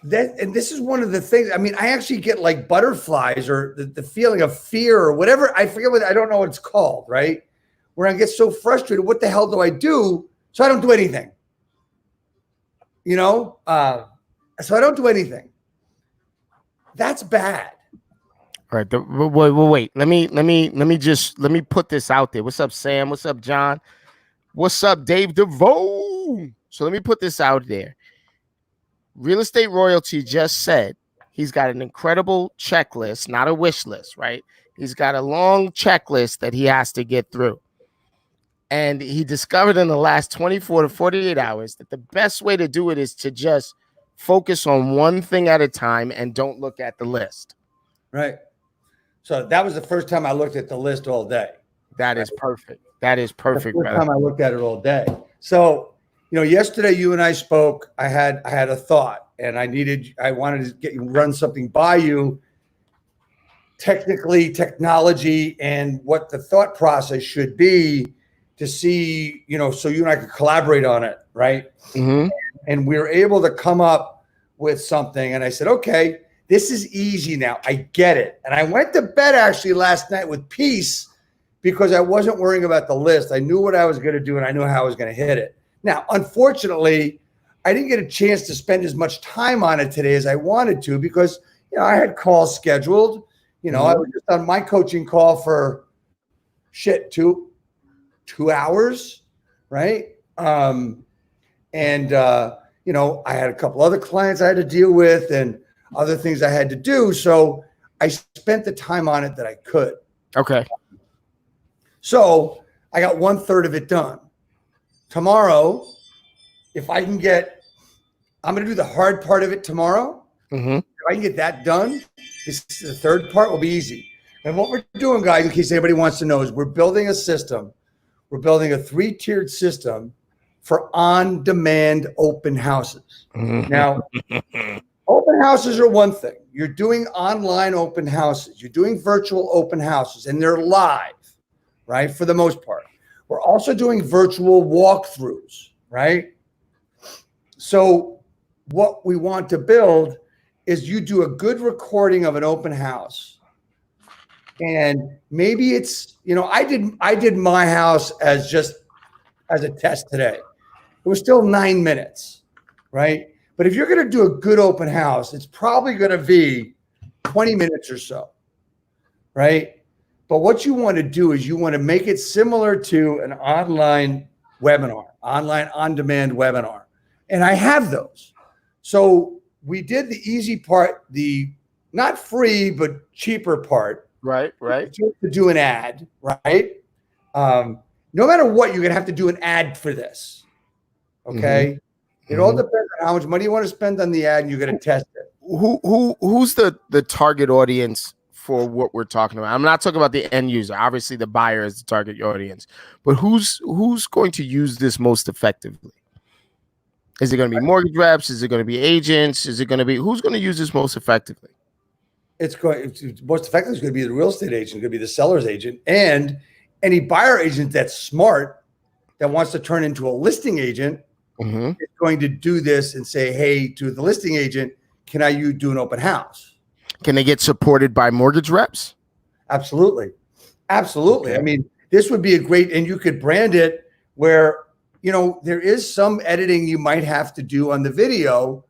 this is one of the things. I mean, I actually get like butterflies or the feeling of fear or whatever. I don't know what it's called, right? Where I get so frustrated. What the hell do I do? So I don't do anything. You know, so I don't do anything. That's bad. All right. Wait. Let me put this out there. What's up, Sam? What's up, John? What's up, Dave DeVoe? So let me put this out there. Real Estate Royalty just said he's got an incredible checklist, not a wish list, right? He's got a long checklist that he has to get through. And he discovered in the last 24 to 48 hours that the best way to do it is to just focus on one thing at a time and don't look at the list. Right. So that was the first time I looked at the list all day. That is perfect. That is perfect. The first time I looked at it all day. So, you know, yesterday you and I spoke. I had a thought, and I wanted to run something by you, technology, and what the thought process should be to see, you know, so you and I could collaborate on it, right? Mm-hmm. And we were able to come up with something. And I said, okay, this is easy now. I get it. And I went to bed actually last night with peace because I wasn't worrying about the list. I knew what I was going to do, and I knew how I was going to hit it. Now, unfortunately, I didn't get a chance to spend as much time on it today as I wanted to because, you know, I had calls scheduled. You know, I was just on my coaching call for two hours, right? You know, I had a couple other clients I had to deal with and other things I had to do. So I spent the time on it that I could. Okay. So I got 1/3 of it done. Tomorrow, if I can I'm going to do the hard part of it tomorrow. Mm-hmm. If I can get that done, the third part will be easy. And what we're doing, guys, in case anybody wants to know, is we're building a system. We're building a 3-tiered system for on-demand open houses. Mhm. Now, open houses are one thing. You're doing online open houses. You're doing virtual open houses, and they're live, right, for the most part. We're also doing virtual walkthroughs, right? So what we want to build is you do a good recording of an open house. And maybe it's, I did my house as a test today. It was still 9 minutes, right? But if you're going to do a good open house, it's probably going to be 20 minutes or so, right? But what you want to do is you want to make it similar to an online webinar, online on-demand webinar. And I have those. So we did the easy part, the not free, but cheaper part. Right. To do an ad, right? No matter what, you're going to have to do an ad for this. Okay. Mm-hmm. It all depends on how much money you want to spend on the ad, and you're going to test it. Who's the target audience for what we're talking about? I'm not talking about the end user. Obviously, the buyer is the target audience, but who's going to use this most effectively? Is it going to be mortgage reps? Is it going to be agents? Is it going to be who's going to use this most effectively? It's most effective is going to be the real estate agent, going to be the seller's agent, and any buyer agent that's smart that wants to turn into a listing agent is going to do this and say, "Hey, to the listing agent, can you do an open house?" Can they get supported by mortgage reps? Absolutely. Okay. I mean, this would be a great, and you could brand it where, there is some editing you might have to do on the video,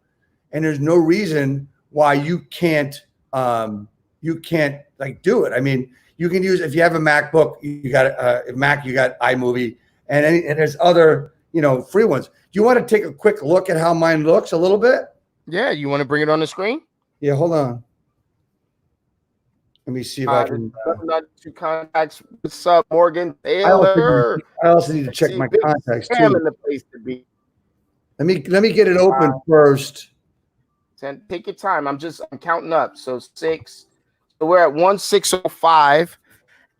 and there's no reason why you can't like do it. I mean, you can use, if you have a MacBook, you got a Mac, you got iMovie, and there's other, free ones. Do you want to take a quick look at how mine looks a little bit? Yeah. You want to bring it on the screen? Yeah. Hold on. Let me see if I can. Two contacts. What's up, Morgan Taylor? I also need to check my contacts too. In the place to be. Let me get it open first. Take your time. I'm counting up. So 6. So we're at 1605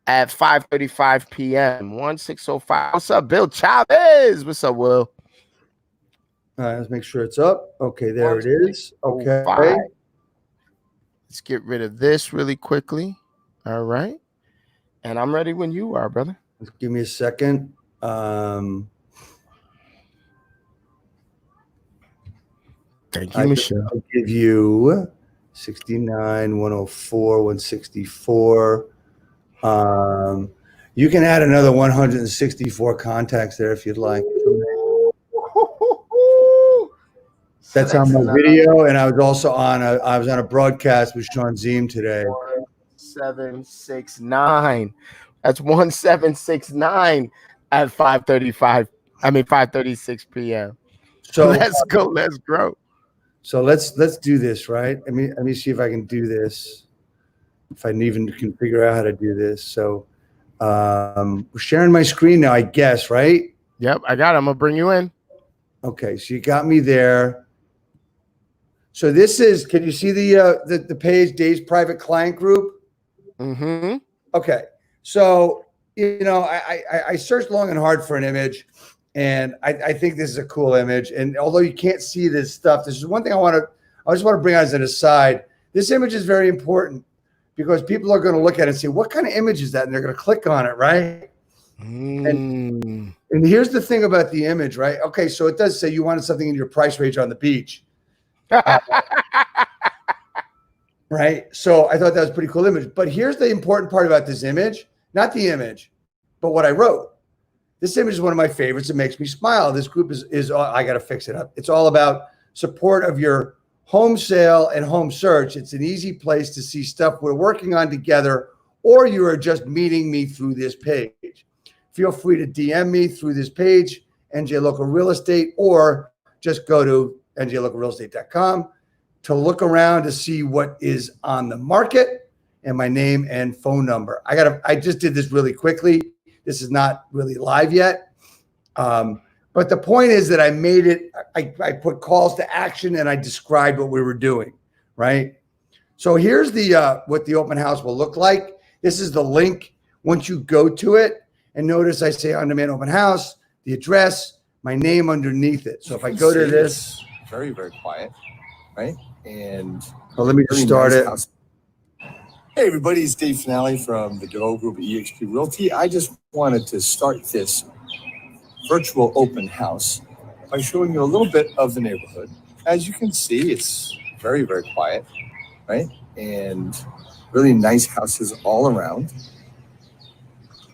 at 5:35 p.m. 1605. What's up, Bill Chavez? What's up, Will? All right, let's make sure it's up. Okay, there it is. Okay. Let's get rid of this really quickly. All right. And I'm ready when you are, brother. Give me a second. Thank you, Michelle. I'll give you 69, 104, 164. You can add another 164 contacts there if you'd like. That's on my video, and I was also on a broadcast with Sean Ziem today. 1769. That's 1769 at 5:36 p.m. So let's go. Let's grow. So let's do this, right? Let me see if I can do this. If I even can figure out how to do this. So we're sharing my screen now, I guess, right? Yep, I got it. I'm gonna bring you in. Okay, so you got me there. So this is, can you see the page, Dave's private client group? Mm-hmm. Okay. So, I searched long and hard for an image, and I think this is a cool image. And although you can't see this stuff, this is one thing I just want to bring out as an aside. This image is very important because people are going to look at it and say, what kind of image is that? And they're going to click on it, right? And here's the thing about the image, right? Okay, so it does say you wanted something in your price range on the beach. Right. So I thought that was a pretty cool image. But here's the important part about this image, not the image, but what I wrote. This image is one of my favorites. It makes me smile. This group is I got to fix it up. It's all about support of your home sale and home search. It's an easy place to see stuff we're working on together, or you are just meeting me through this page. Feel free to DM me through this page, NJ Local Real Estate, or just go to njlocalrealestate.com to look around to see what is on the market and my name and phone number. I just did this really quickly. This is not really live yet. But the point is that I made it, I put calls to action and I described what we were doing, right? So here's what the open house will look like. This is the link. Once you go to it, and notice I say on-demand open house, the address, my name underneath it. So if I go to this, very, very quiet, right? And let me just start it. House. Hey, everybody, it's Dave Finale from the DeVoe Group at eXp Realty. I just wanted to start this virtual open house by showing you a little bit of the neighborhood. As you can see, it's very, very quiet, right? And really nice houses all around.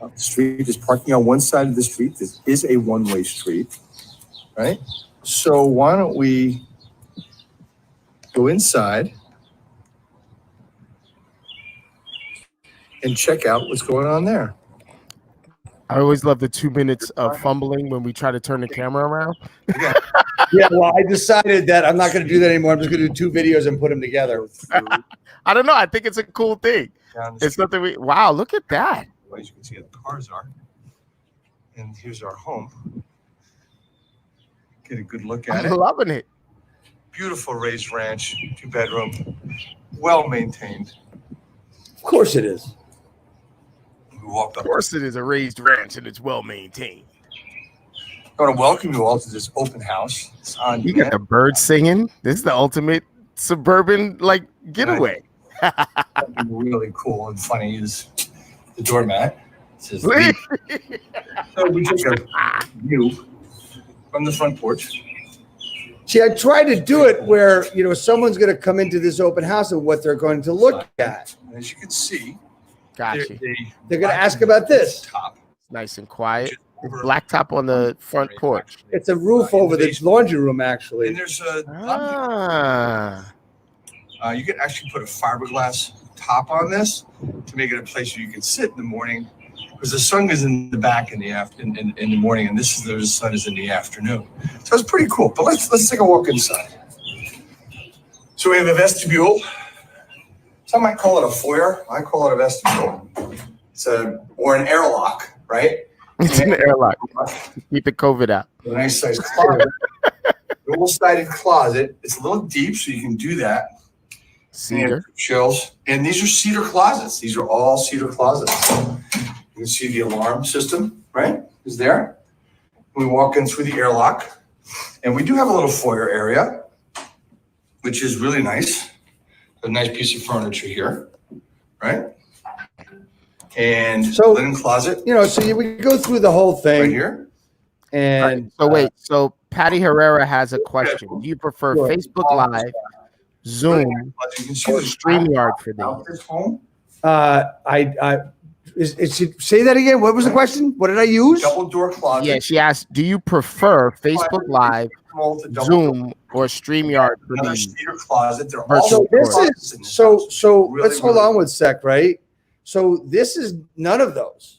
The street is parking on one side of the street. This is a one-way street, right? So why don't we go inside and check out what's going on there. I always love the 2 minutes of fumbling when we try to turn the camera around. Yeah, well, I decided that I'm not going to do that anymore. I'm just going to do 2 videos and put them together. I don't know. I think it's a cool thing. It's something wow, look at that. As you can see, the cars are. And here's our home. Get a good look at it. I'm loving it. Beautiful raised ranch, 2-bedroom, well maintained. Of course it is. We walked up. Of course it is a raised ranch and it's well maintained. I want to welcome you all to this open house. It's on You got the birds singing. This is the ultimate suburban getaway. Something really cool and funny is the doormat. It says so we took a view from the front porch. See, I tried to do it where, someone's going to come into this open house and what they're going to look at. As you can see, Gotcha. They're going to ask about this. Top. Nice and quiet. Blacktop on the front porch. It's a roof over the laundry room, actually. And there's a you can actually put a fiberglass top on this to make it a place where you can sit in the morning, because the sun is in the back in the morning, and the sun is in the afternoon. So it's pretty cool. But let's take a walk inside. So we have a vestibule. Some might call it a foyer. I call it a vestibule. Or an airlock, right? It's an airlock. Keep the COVID out. A nice size closet. Double-sided closet. It's a little deep, so you can do that. Cedar. Chills. And these are cedar closets. These are all cedar closets. You can see the alarm system, right? Is there. We walk in through the airlock. And we do have a little foyer area, which is really nice. A nice piece of furniture here, right? And so linen closet. So we go through the whole thing. Right here. And so Patty Herrera has a question. Do you prefer Facebook Live, Zoom, or StreamYard for these? Say that again. What was the question? What did I use? Double door closet. Yeah, she asked, do you prefer Facebook Live, Zoom, or StreamYard for these? Cedar closet. They're Virtual so let's hold on with a sec, right? So this is none of those.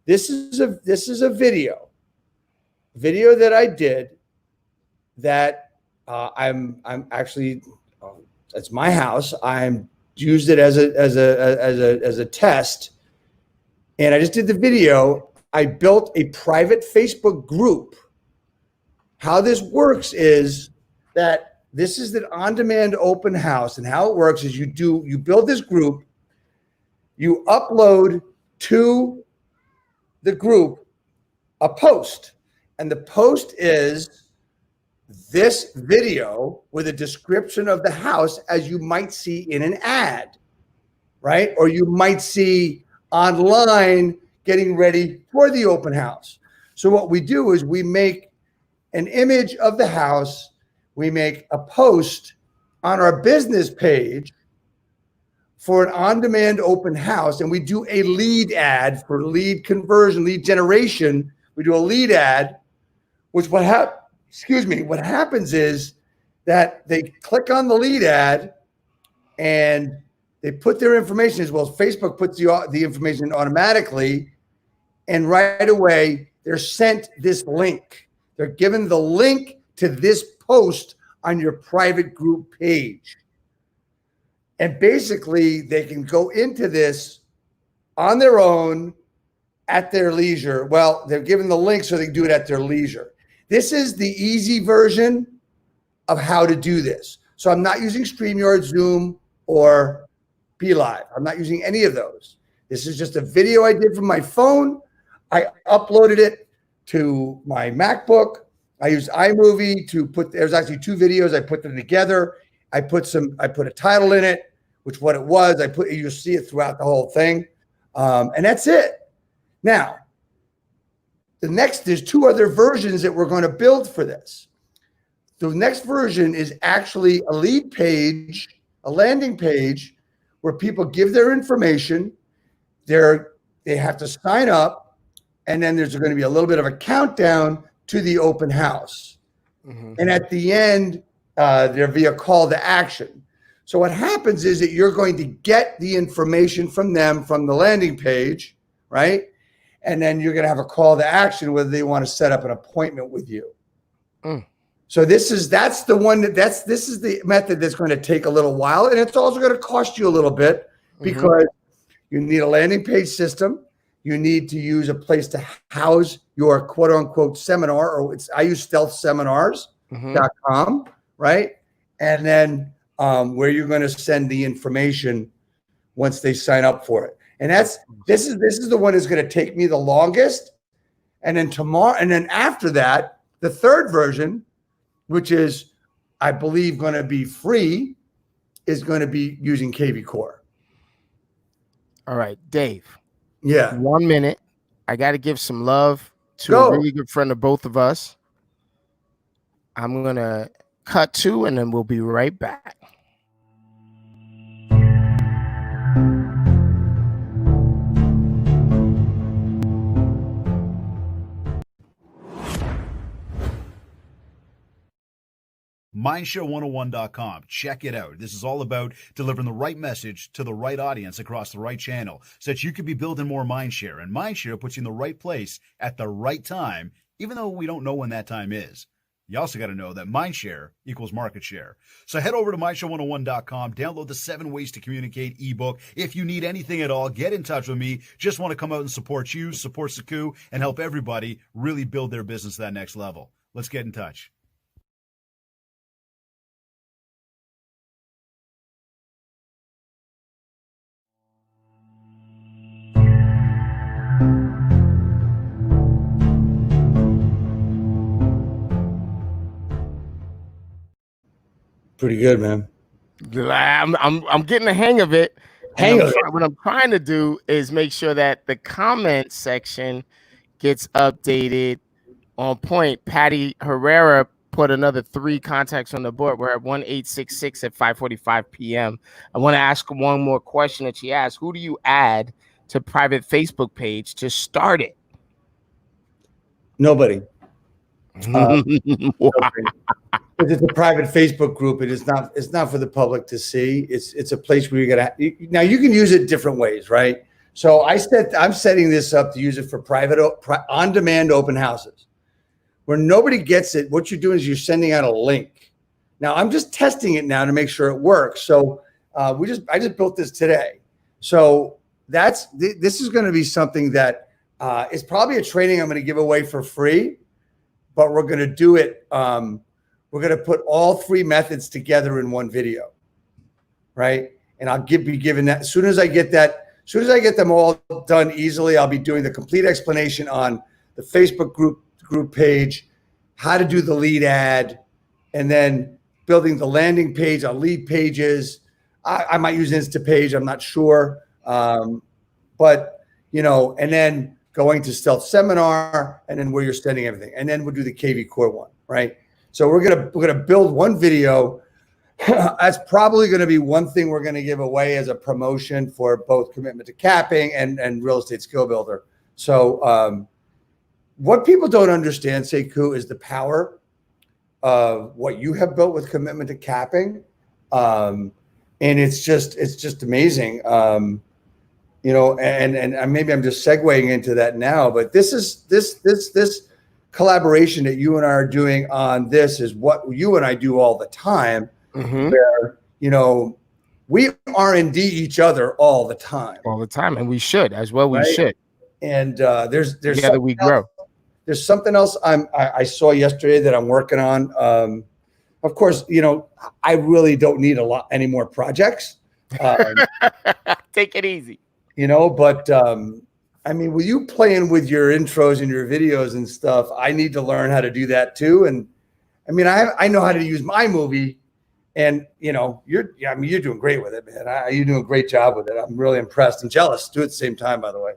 This is a video that I did that I'm actually it's my house. I'm used it as a test, and I just did the video. I built a private Facebook group. How this works is that this is the on-demand open house, and how it works is you build this group, you upload to the group a post, and the post is this video with a description of the house as you might see in an ad, right? Or you might see online getting ready for the open house. So what we do is we make an image of the house, we make a post on our business page for an on-demand open house, and we do a lead ad for lead conversion, lead generation. We do a lead ad, which what happens is that they click on the lead ad and they put their information as well as Facebook puts the information automatically, and right away they're sent this link. They're given the link to this post on your private group page. And basically they can go into this on their own at their leisure. Well, they're given the link so they can do it at their leisure. This is the easy version of how to do this. So I'm not using StreamYard, Zoom, or BeLive. I'm not using any of those. This is just a video I did from my phone. I uploaded it to my MacBook, I used iMovie to put. There's actually 2 videos. I put them together. I put a title in it, which what it was. You'll see it throughout the whole thing, and that's it. Now, there's 2 other versions that we're going to build for this. The next version is actually a lead page, a landing page, where people give their information. They have to sign up, and then there's going to be a little bit of a countdown to the open house. Mm-hmm. And at the end, there'll be a call to action. So what happens is that you're going to get the information from them from the landing page, right? And then you're going to have a call to action whether they want to set up an appointment with you. So this is the method that's going to take a little while, and it's also going to cost you a little bit because you need a landing page system. You need to use a place to house your quote unquote seminar, or I use stealthseminars.com, right? And then where you're going to send the information once they sign up for it. And this is the one that's going to take me the longest. And then after that, the third version, which is, I believe, going to be free, is going to be using KV Core. All right, Dave. Yeah. 1 minute. I got to give some love to a really good friend of both of us. I'm going to cut to, and then we'll be right back. Mindshare101.com. Check it out. This is all about delivering the right message to the right audience across the right channel so that you can be building more mindshare. And mindshare puts you in the right place at the right time, even though we don't know when that time is. You also got to know that mindshare equals market share. So head over to mindshare101.com, download the 7 Ways to Communicate ebook. If you need anything at all, get in touch with me. Just want to come out and support you, support Sekou, and help everybody really build their business to that next level. Let's get in touch. Pretty good, man. I'm getting the hang of it. What I'm trying to do is make sure that the comment section gets updated on point. Patty Herrera put another 3 contacts on the board. We're at 1866 at 5:45 p.m. I want to ask one more question that she asked. Who do you add to private Facebook page to start it? Nobody. It's a private Facebook group. It's not for the public to see. It's a place where now you can use it different ways, right? So I'm setting this up to use it for private on-demand open houses where nobody gets it. What you're doing is you're sending out a link. Now I'm just testing it now to make sure it works. So I just built this today. So this is going to be something that is probably a training I'm going to give away for free, but we're going to do it. We're going to put all 3 methods together in one video, right? And I'll be giving that as soon as I get them all done easily. I'll be doing the complete explanation on the Facebook group page, how to do the lead ad, and then building the landing page on lead pages. I might use Instapage. I'm not sure, but and then going to Stealth Seminar, and then where you're sending everything, and then we'll do the KV Core one, right? So we're gonna build one video. That's probably going to be one thing we're going to give away as a promotion for both Commitment to Capping and Real Estate Skill Builder. So what people don't understand, Sekou, is the power of what you have built with Commitment to Capping, and it's just amazing. And maybe I'm just segueing into that now, but this collaboration that you and I are doing on this is what you and I do all the time, where, we R&D each other all the time. And we should as well. We should. And there's together we grow. There's something else I saw yesterday that I'm working on. Of course, I really don't need any more projects. Take it easy. But I mean, with you playing with your intros and your videos and stuff, I need to learn how to do that too. And I mean, I know how to use my movie, and you're doing great with it, man. You're doing a great job with it. I'm really impressed and jealous too at the same time, by the way.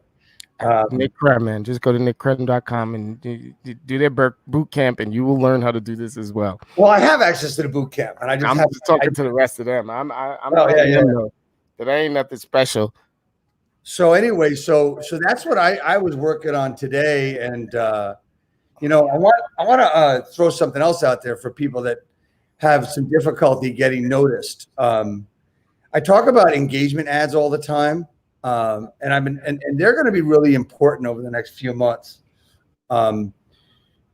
Nick Credden, man. Just go to nickcredden.com and do their boot camp, and you will learn how to do this as well. Well, I have access to the boot camp, and I'm just talking to the rest of them. I'm letting them know that I ain't nothing special. So anyway, so that's what I was working on today, and I want to throw something else out there for people that have some difficulty getting noticed. I talk about engagement ads all the time, and they're going to be really important over the next few months. And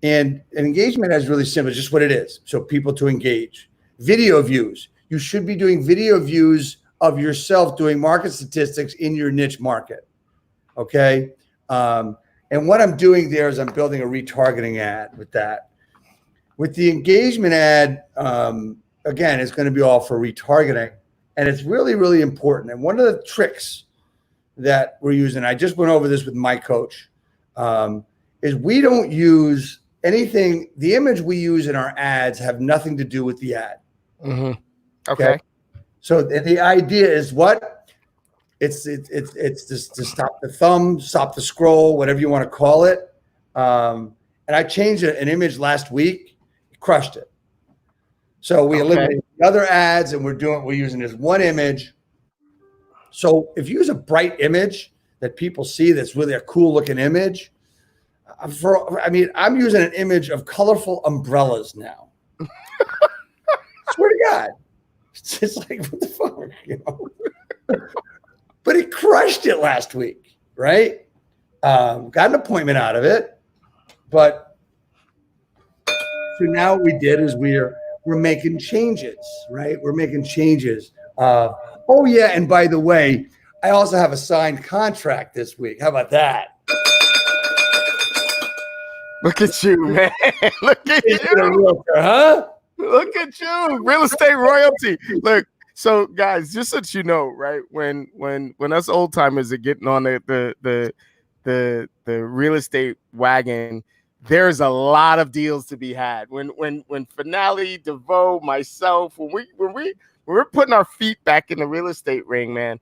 an engagement ad is really simple, just what it is. So people to engage. Video views. You should be doing video views of yourself doing market statistics in your niche market. Okay. And what I'm doing there is I'm building a retargeting ad with that. With the engagement ad, again, it's going to be all for retargeting. And it's really, really important. And one of the tricks that we're using, I just went over this with my coach, is we don't use anything. The image we use in our ads have nothing to do with the ad. Mm-hmm. Okay. So the idea is what? It's just to stop the thumb, stop the scroll, whatever you want to call it. And I changed an image last week, crushed it. So we eliminated the other ads, and we're using this one image. So if you use a bright image that people see, that's really a cool looking image. I'm using an image of colorful umbrellas now. Swear to God. It's just like, what the fuck, But he crushed it last week, right? Got an appointment out of it. But so now what we did is we're making changes, right? We're making changes. Oh yeah, and by the way, I also have a signed contract this week. How about that? Look at you, man. Look at you. Realtor, huh? Look at you, real estate royalty. Look, so guys, just so you know, right? When us old timers are getting on the real estate wagon, there's a lot of deals to be had. When Finale, DeVoe, myself, when we're putting our feet back in the real estate ring, man,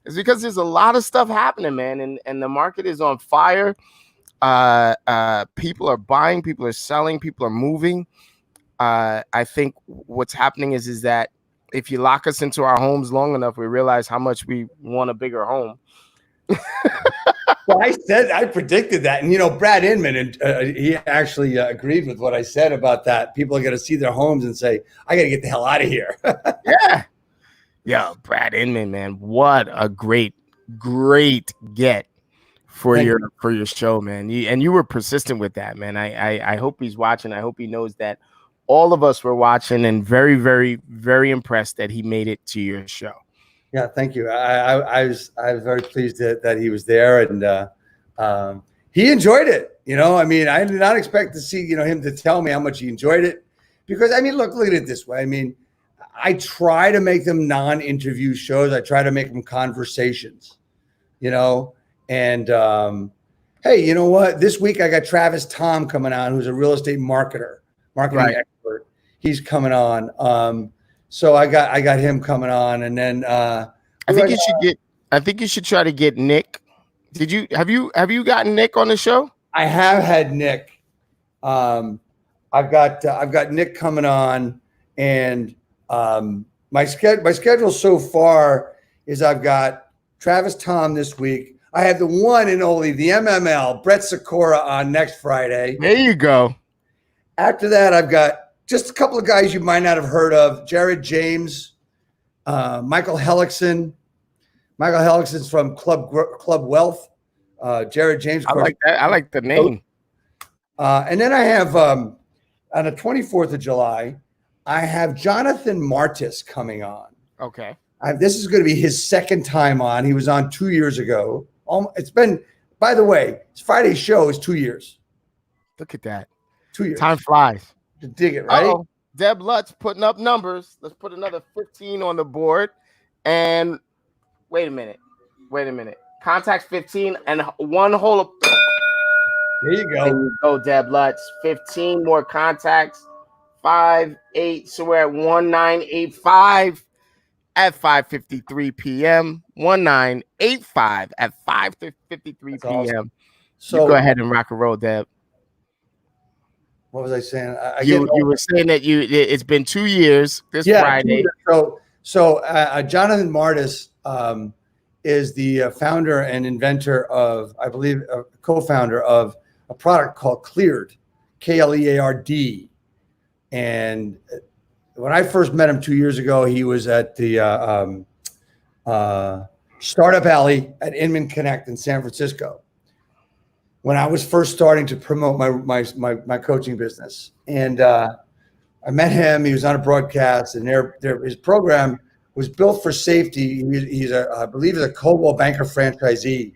it's because there's a lot of stuff happening, man, and the market is on fire. People are buying, people are selling, people are moving. I think what's happening is that if you lock us into our homes long enough, we realize how much we want a bigger home. Well, I predicted that. And, Brad Inman, and he actually agreed with what I said about that. People are going to see their homes and say, I got to get the hell out of here. Yeah. Yeah. Brad Inman, man. What a great get for your show, man. You were persistent with that, man. I hope he's watching. I hope he knows that all of us were watching and very, very, very impressed that he made it to your show. Yeah, thank you. I was very pleased that he was there, and he enjoyed it. I did not expect to see him to tell me how much he enjoyed it, because look at it this way. I try to make them non-interview shows. I try to make them conversations. And hey, you know what? This week I got Travis Tom coming on, who's a real estate marketing expert. He's coming on. So I got him coming on, and then I think you should try to get Nick. Have you gotten Nick on the show? I have had Nick. I've got Nick coming on, and my schedule so far is I've got Travis Tom this week. I have the one and only the MML Brett Sekou on next Friday. There you go. After that, I've got just a couple of guys you might not have heard of: Jared James, Michael Hellickson. Michael Hellickson's from Club Wealth. Jared James. I like that. I like the name. And then I have on the 24th of July, I have Jonathan Martis coming on. Okay. This is going to be his second time on. He was on 2 years ago. It's been, by the way, his Friday show is 2 years. Look at that. 2 years. Time flies. To dig it, right? Uh-oh. Deb Lutz putting up numbers. Let's put another 15 on the board. And wait a minute. Contacts 15 and one whole. There you There go. you go, Deb Lutz. 15 more contacts. 5, 8. So we're at 1985 at 5:53 p.m. 1985 at 5:53 That's p.m. awesome. You So go ahead and rock and roll, Deb. what was I saying? You were saying that it's been 2 years this Friday. So Jonathan Martis is the founder and inventor of, I believe, co-founder of a product called Cleared, Kleard. And when I first met him 2 years ago, he was at the Startup Alley at Inman Connect in San Francisco, when I was first starting to promote my coaching business. And I met him. He was on a broadcast, and his program was built for safety. I believe he's a Coldwell Banker franchisee.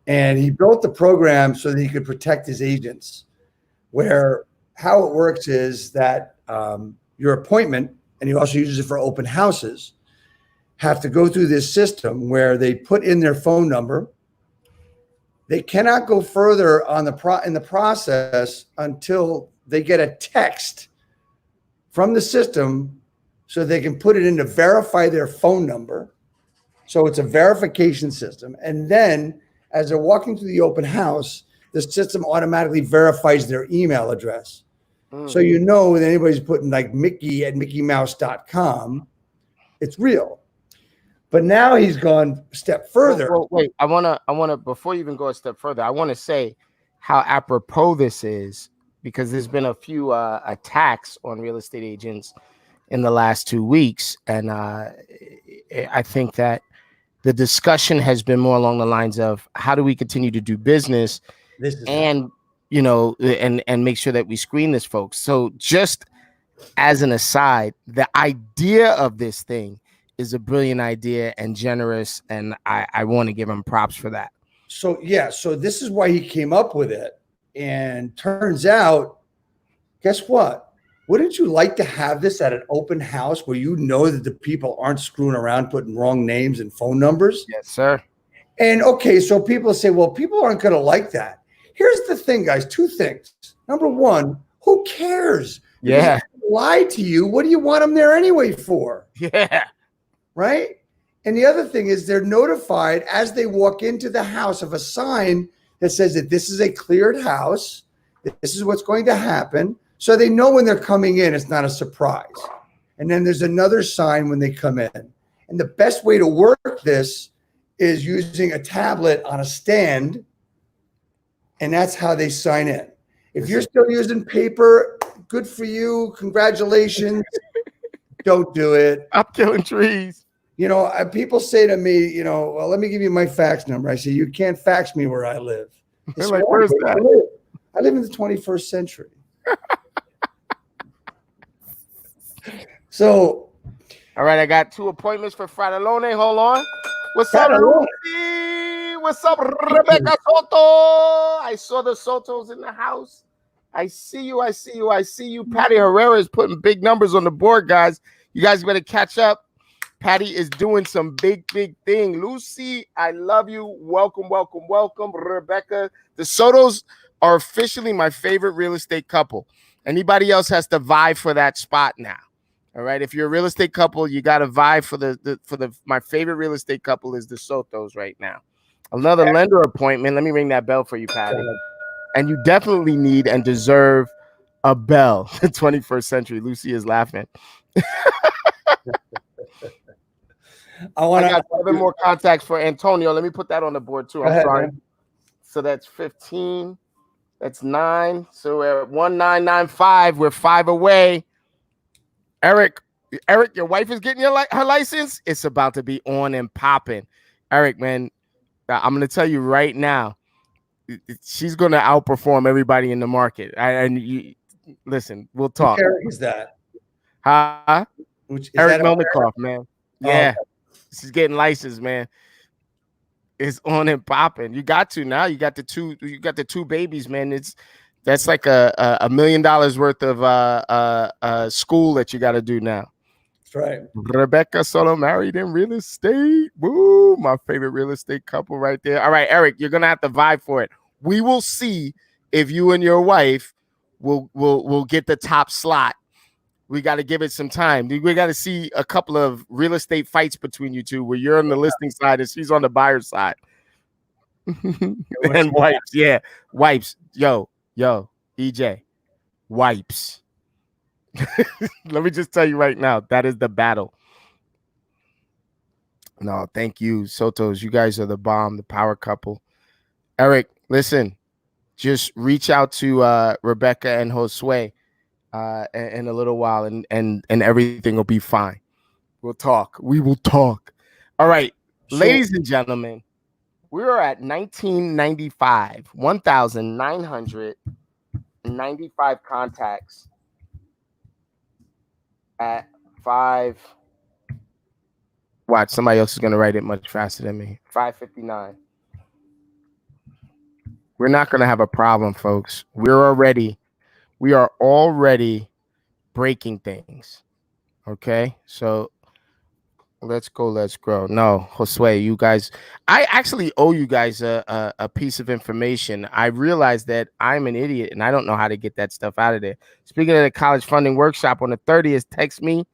And he built the program so that he could protect his agents, where how it works is that your appointment, and he also uses it for open houses, have to go through this system where they put in their phone number. They cannot go further in the process until they get a text from the system so they can put it in to verify their phone number. So it's a verification system. And then as they're walking through the open house, the system automatically verifies their email address. So you know when anybody's putting like Mickey at mickeymouse.com, it's real. But now he's gone a step further. Wait, I wanna before you even go a step further, I want to say how apropos this is, because there's been a few attacks on real estate agents in the last 2 weeks, and I think that the discussion has been more along the lines of how do we continue to do business, and and make sure that we screen this, folks. So just as an aside, the idea of this thing is a brilliant idea and generous, and I want to give him props for that. So this is why he came up with it. And turns out, guess what? Wouldn't you like to have this at an open house where you know that the people aren't screwing around putting wrong names and phone numbers? Yes, sir. And okay, so people say, well, people aren't going to like that. Here's the thing, guys. 2 things. Number one, who cares? Yeah. Lie to you. What do you want them there anyway for? Yeah. Right? And the other thing is they're notified as they walk into the house of a sign that says that this is a cleared house. This is what's going to happen. So they know when they're coming in, it's not a surprise. And then there's another sign when they come in. And the best way to work this is using a tablet on a stand. And that's how they sign in. If you're still using paper, good for you. Congratulations. Don't do it. I'm killing trees. People say to me, well, let me give you my fax number. I say, you can't fax me where I live. They're like, where's that? I live in the 21st century. So, all right, I got 2 appointments for Fratellone. Hold on. What's up, Lucy? What's up, Rebecca Soto? I saw the Sotos in the house. I see you. Patty Herrera is putting big numbers on the board, guys. You guys better catch up. Patty is doing some big thing. Lucy, I love you. Welcome. Rebecca. The Sotos are officially my favorite real estate couple. Anybody else has to vie for that spot now. All right. If you're a real estate couple, you got to vie for my favorite real estate couple is the Sotos right now. Another lender appointment. Let me ring that bell for you, Patty. And you definitely need and deserve a bell. The 21st century. Lucy is laughing. I got 7 more contacts for Antonio. Let me put that on the board too. I'm sorry. Man. So that's 15. That's 9. So we're at 1995. We're 5 away. Eric, your wife is getting her license. It's about to be on and popping. Eric, man, I'm going to tell you right now, she's going to outperform everybody in the market. Listen, we'll talk. Which Eric is that? Huh? Eric Melnikoff, man. Yeah. Oh, okay. She's getting licensed, man. It's on and popping. You got to now. You got the 2 babies, man. That's like a $1 million worth of school that you got to do now. That's right. Rebecca Solo married in real estate. Woo, my favorite real estate couple right there. All right, Eric, you're gonna have to vibe for it. We will see if you and your wife will get the top slot. We got to give it some time. We got to see a couple of real estate fights between you two, where you're on the listing side and she's on the buyer side. And wipes, yeah, wipes. Yo, EJ, wipes. Let me just tell you right now, that is the battle. No, thank you, Sotos. You guys are the bomb, the power couple. Eric, listen, just reach out to Rebecca and Josue in a little while, and everything will be fine. We'll talk. We will talk. All right, ladies and gentlemen, we are at 1995, 1,995 contacts at 5. Watch, somebody else is going to write it much faster than me. 5:59. We're not going to have a problem, folks. We are already breaking things. Okay, so let's go, let's grow. No, Josue, you guys, I actually owe you guys a piece of information. I realized that I'm an idiot and I don't know how to get that stuff out of there. Speaking of the college funding workshop on the 30th, text me.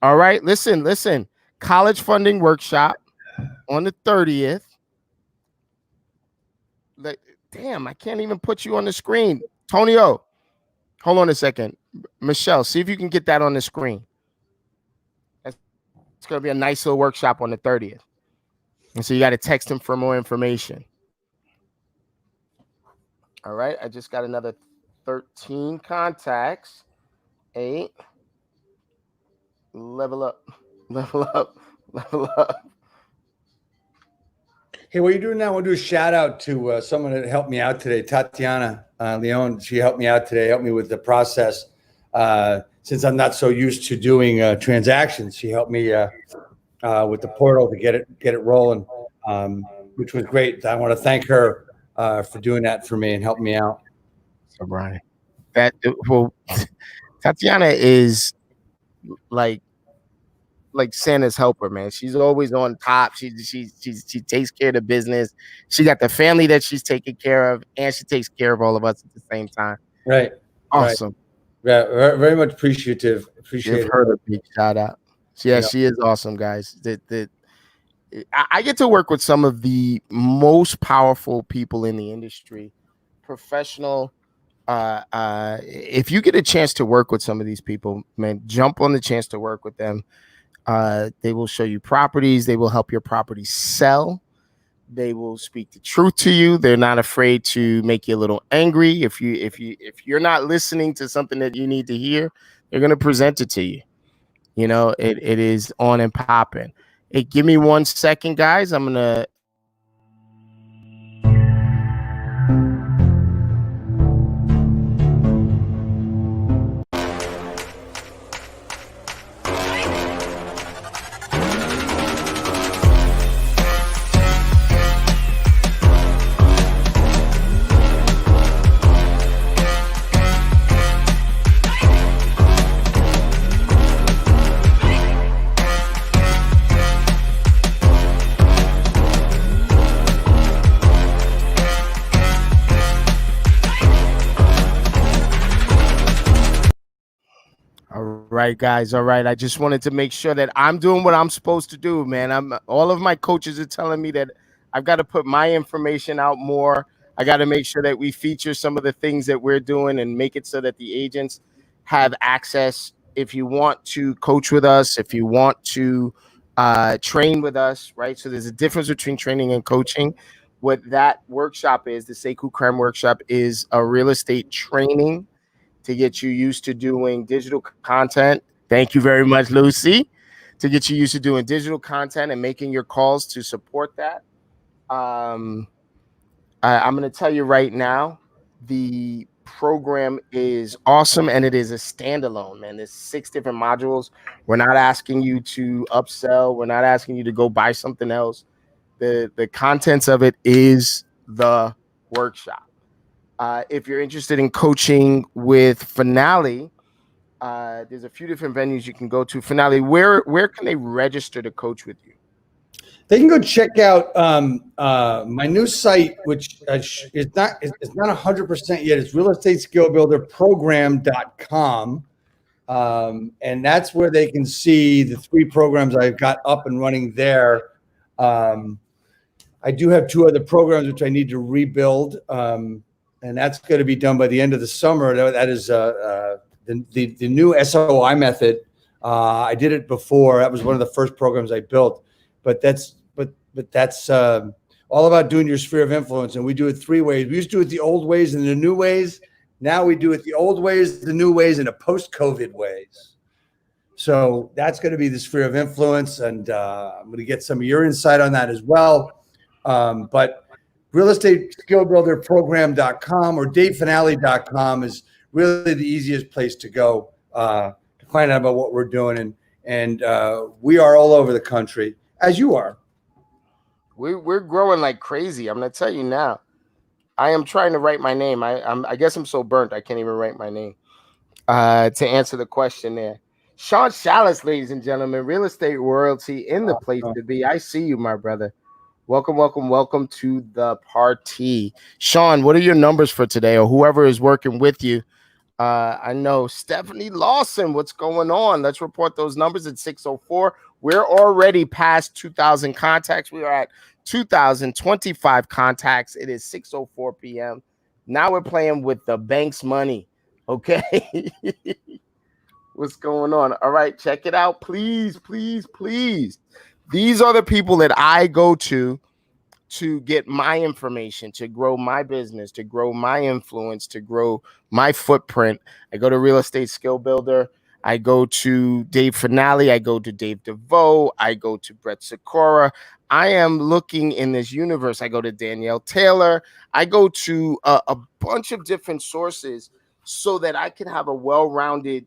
All right, listen. College funding workshop on the 30th. Damn, I can't even put you on the screen. Tonio, hold on a second. Michelle, see if you can get that on the screen. It's going to be a nice little workshop on the 30th. And so you got to text him for more information. All right, I just got another 13 contacts. 8. Level up. Hey, what are you doing now? I want to do a shout out to someone that helped me out today, Tatiana Leon. She helped me out today, helped me with the process. Since I'm not so used to doing transactions, she helped me with the portal to get it rolling, which was great. I want to thank her for doing that for me and helping me out. So Brian, Tatiana is like Santa's helper, man. She's always on top. She takes care of the business. She got the family that she's taking care of, and she takes care of all of us at the same time. Right. Awesome. Right. Yeah, very much appreciative. Appreciate her a big shout out. Yeah, she is awesome, guys. I get to work with some of the most powerful people in the industry, professional. If you get a chance to work with some of these people, man, jump on the chance to work with them. They will show you properties. They will help your property sell. They will speak the truth to you. They're not afraid to make you a little angry. If you're not listening to something that you need to hear, they're going to present it to you. You know, it is on and popping. Hey, give me 1 second, guys. I'm going to right, guys. All right. I just wanted to make sure that I'm doing what I'm supposed to do, man. All of my coaches are telling me that I've got to put my information out more. I got to make sure that we feature some of the things that we're doing and make it so that the agents have access. If you want to coach with us, if you want to train with us, right? So there's a difference between training and coaching. What that workshop is, the Sekou Creme workshop, is a real estate training to get you used to doing digital content. Thank you very much, Lucy. To get you used to doing digital content and making your calls to support that. I'm going to tell you right now, the program is awesome and it is a standalone, man. There's 6 different modules. We're not asking you to upsell. We're not asking you to go buy something else. The contents of it is the workshop. If you're interested in coaching with Finale, There's a few different venues you can go to. Finale, where can they register to coach with you? They can go check out my new site, which is not it's not 100% yet. It's realestateskillbuilderprogram.com. And that's where they can see the 3 programs I've got up and running there. I do have 2 other programs which I need to rebuild, and that's going to be done by the end of the summer. That is the new SOI method. I did it before. That was one of the first programs I built. But that's all about doing your sphere of influence, and we do it 3 ways. We used to do it the old ways and the new ways. Now we do it the old ways, the new ways, and the post-COVID ways. So that's going to be the sphere of influence, and I'm going to get some of your insight on that as well. But realestateskillbuilderprogram.com or davefinale.com is really the easiest place to go to find out about what we're doing, and we are all over the country, as you are. We're growing like crazy. I'm gonna tell you now. I am trying to write my name. I guess I'm so burnt I can't even write my name. To answer the question there, Sean Chalice, ladies and gentlemen, real estate royalty in the place to be. I see you, my brother. Welcome to the party. Sean, what are your numbers for today, or whoever is working with you? I know Stephanie Lawson. What's going on? Let's report those numbers at 6:04. We're already past 2,000 contacts. We are at 2,025 contacts. It is 6:04 p.m. Now we're playing with the bank's money. Okay. What's going on? All right, check it out. Please. These are the people that I go to get my information, to grow my business, to grow my influence, to grow my footprint. I go to Real Estate Skill Builder. I go to Dave Finale. I go to Dave DeVoe. I go to Brett Sikora. I am looking in this universe. I go to Danielle Taylor. I go to a bunch of different sources so that I can have a well-rounded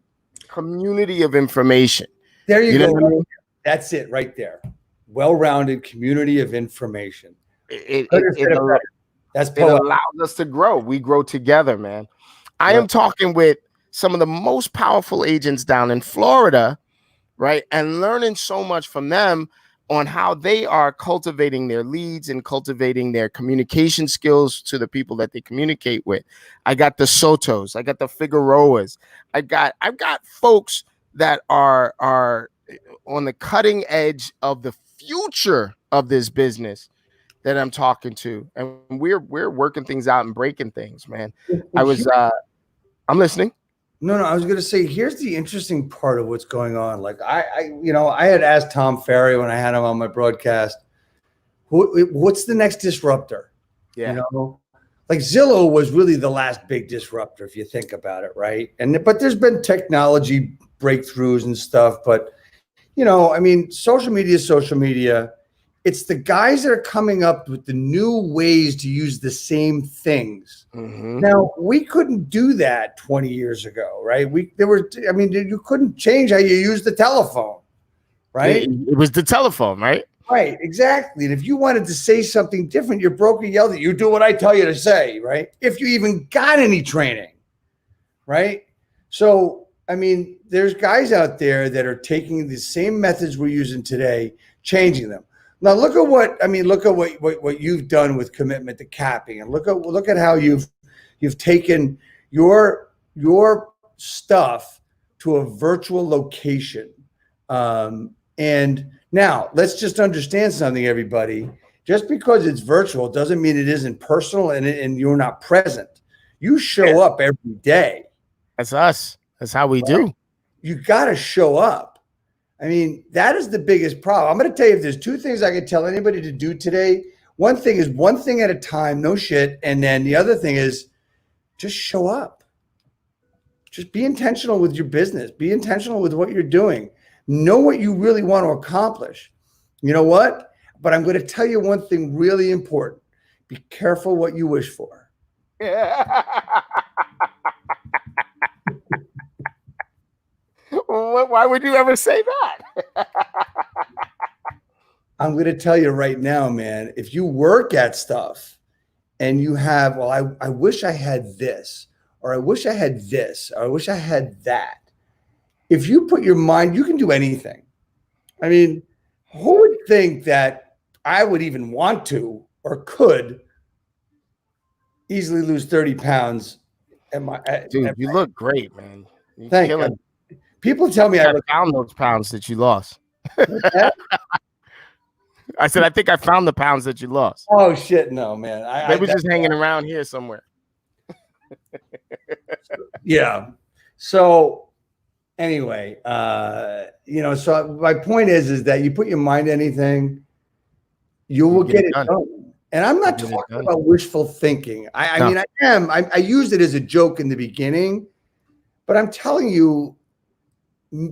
community of information. There you go. Know what I mean? That's it right there. Well-rounded community of information. It allows us to grow. We grow together, man. I am talking with some of the most powerful agents down in Florida, right? And learning so much from them on how they are cultivating their leads and cultivating their communication skills to the people that they communicate with. I got the Sotos, I got the Figueroas, I've got folks that are on the cutting edge of the future of this business that I'm talking to, and we're working things out and breaking things, man. I'm listening. No, I was going to say, here's the interesting part of what's going on. Like I had asked Tom Ferry when I had him on my broadcast, what's the next disruptor? Yeah. You know, like Zillow was really the last big disruptor, if you think about it, right? But there's been technology breakthroughs and stuff, but I mean, social media is social media. It's the guys that are coming up with the new ways to use the same things. Mm-hmm. Now, we couldn't do that 20 years ago, right? You couldn't change how you use the telephone, right? It was the telephone, right? Right, exactly. And if you wanted to say something different, your broker yelled at you, do what I tell you to say, right? If you even got any training, right? So, I mean, there's guys out there that are taking the same methods we're using today, changing them. Now look at what you've done with commitment to capping, and look at how you've taken your stuff to a virtual location. And now let's just understand something, everybody. Just because it's virtual doesn't mean it isn't personal and you're not present. You show up every day. That's us. That's how we do. You got to show up. I mean, that is the biggest problem. I'm going to tell you, if there's 2 things I could tell anybody to do today, one thing is one thing at a time, no shit. And then the other thing is just show up. Just be intentional with your business. Be intentional with what you're doing. Know what you really want to accomplish. You know what? But I'm going to tell you one thing really important. Be careful what you wish for. Why would you ever say that? I'm going to tell you right now, man, if you work at stuff and you have, I wish I had this, or I wish I had this, or I wish I had that. if you put your mind, you can do anything. I mean, who would think that I would even want to or could easily lose 30 pounds? Dude, you look great, man. You're Thank killing. you. People tell me I look. found those pounds that you lost. That? I said, I think I found the pounds that you lost. Oh shit, no, man. They were just hanging around here somewhere. Yeah. So anyway, so my point is that you put your mind to anything, you will get it done. And I'm not talking about wishful thinking. I mean, I used it as a joke in the beginning, but I'm telling you,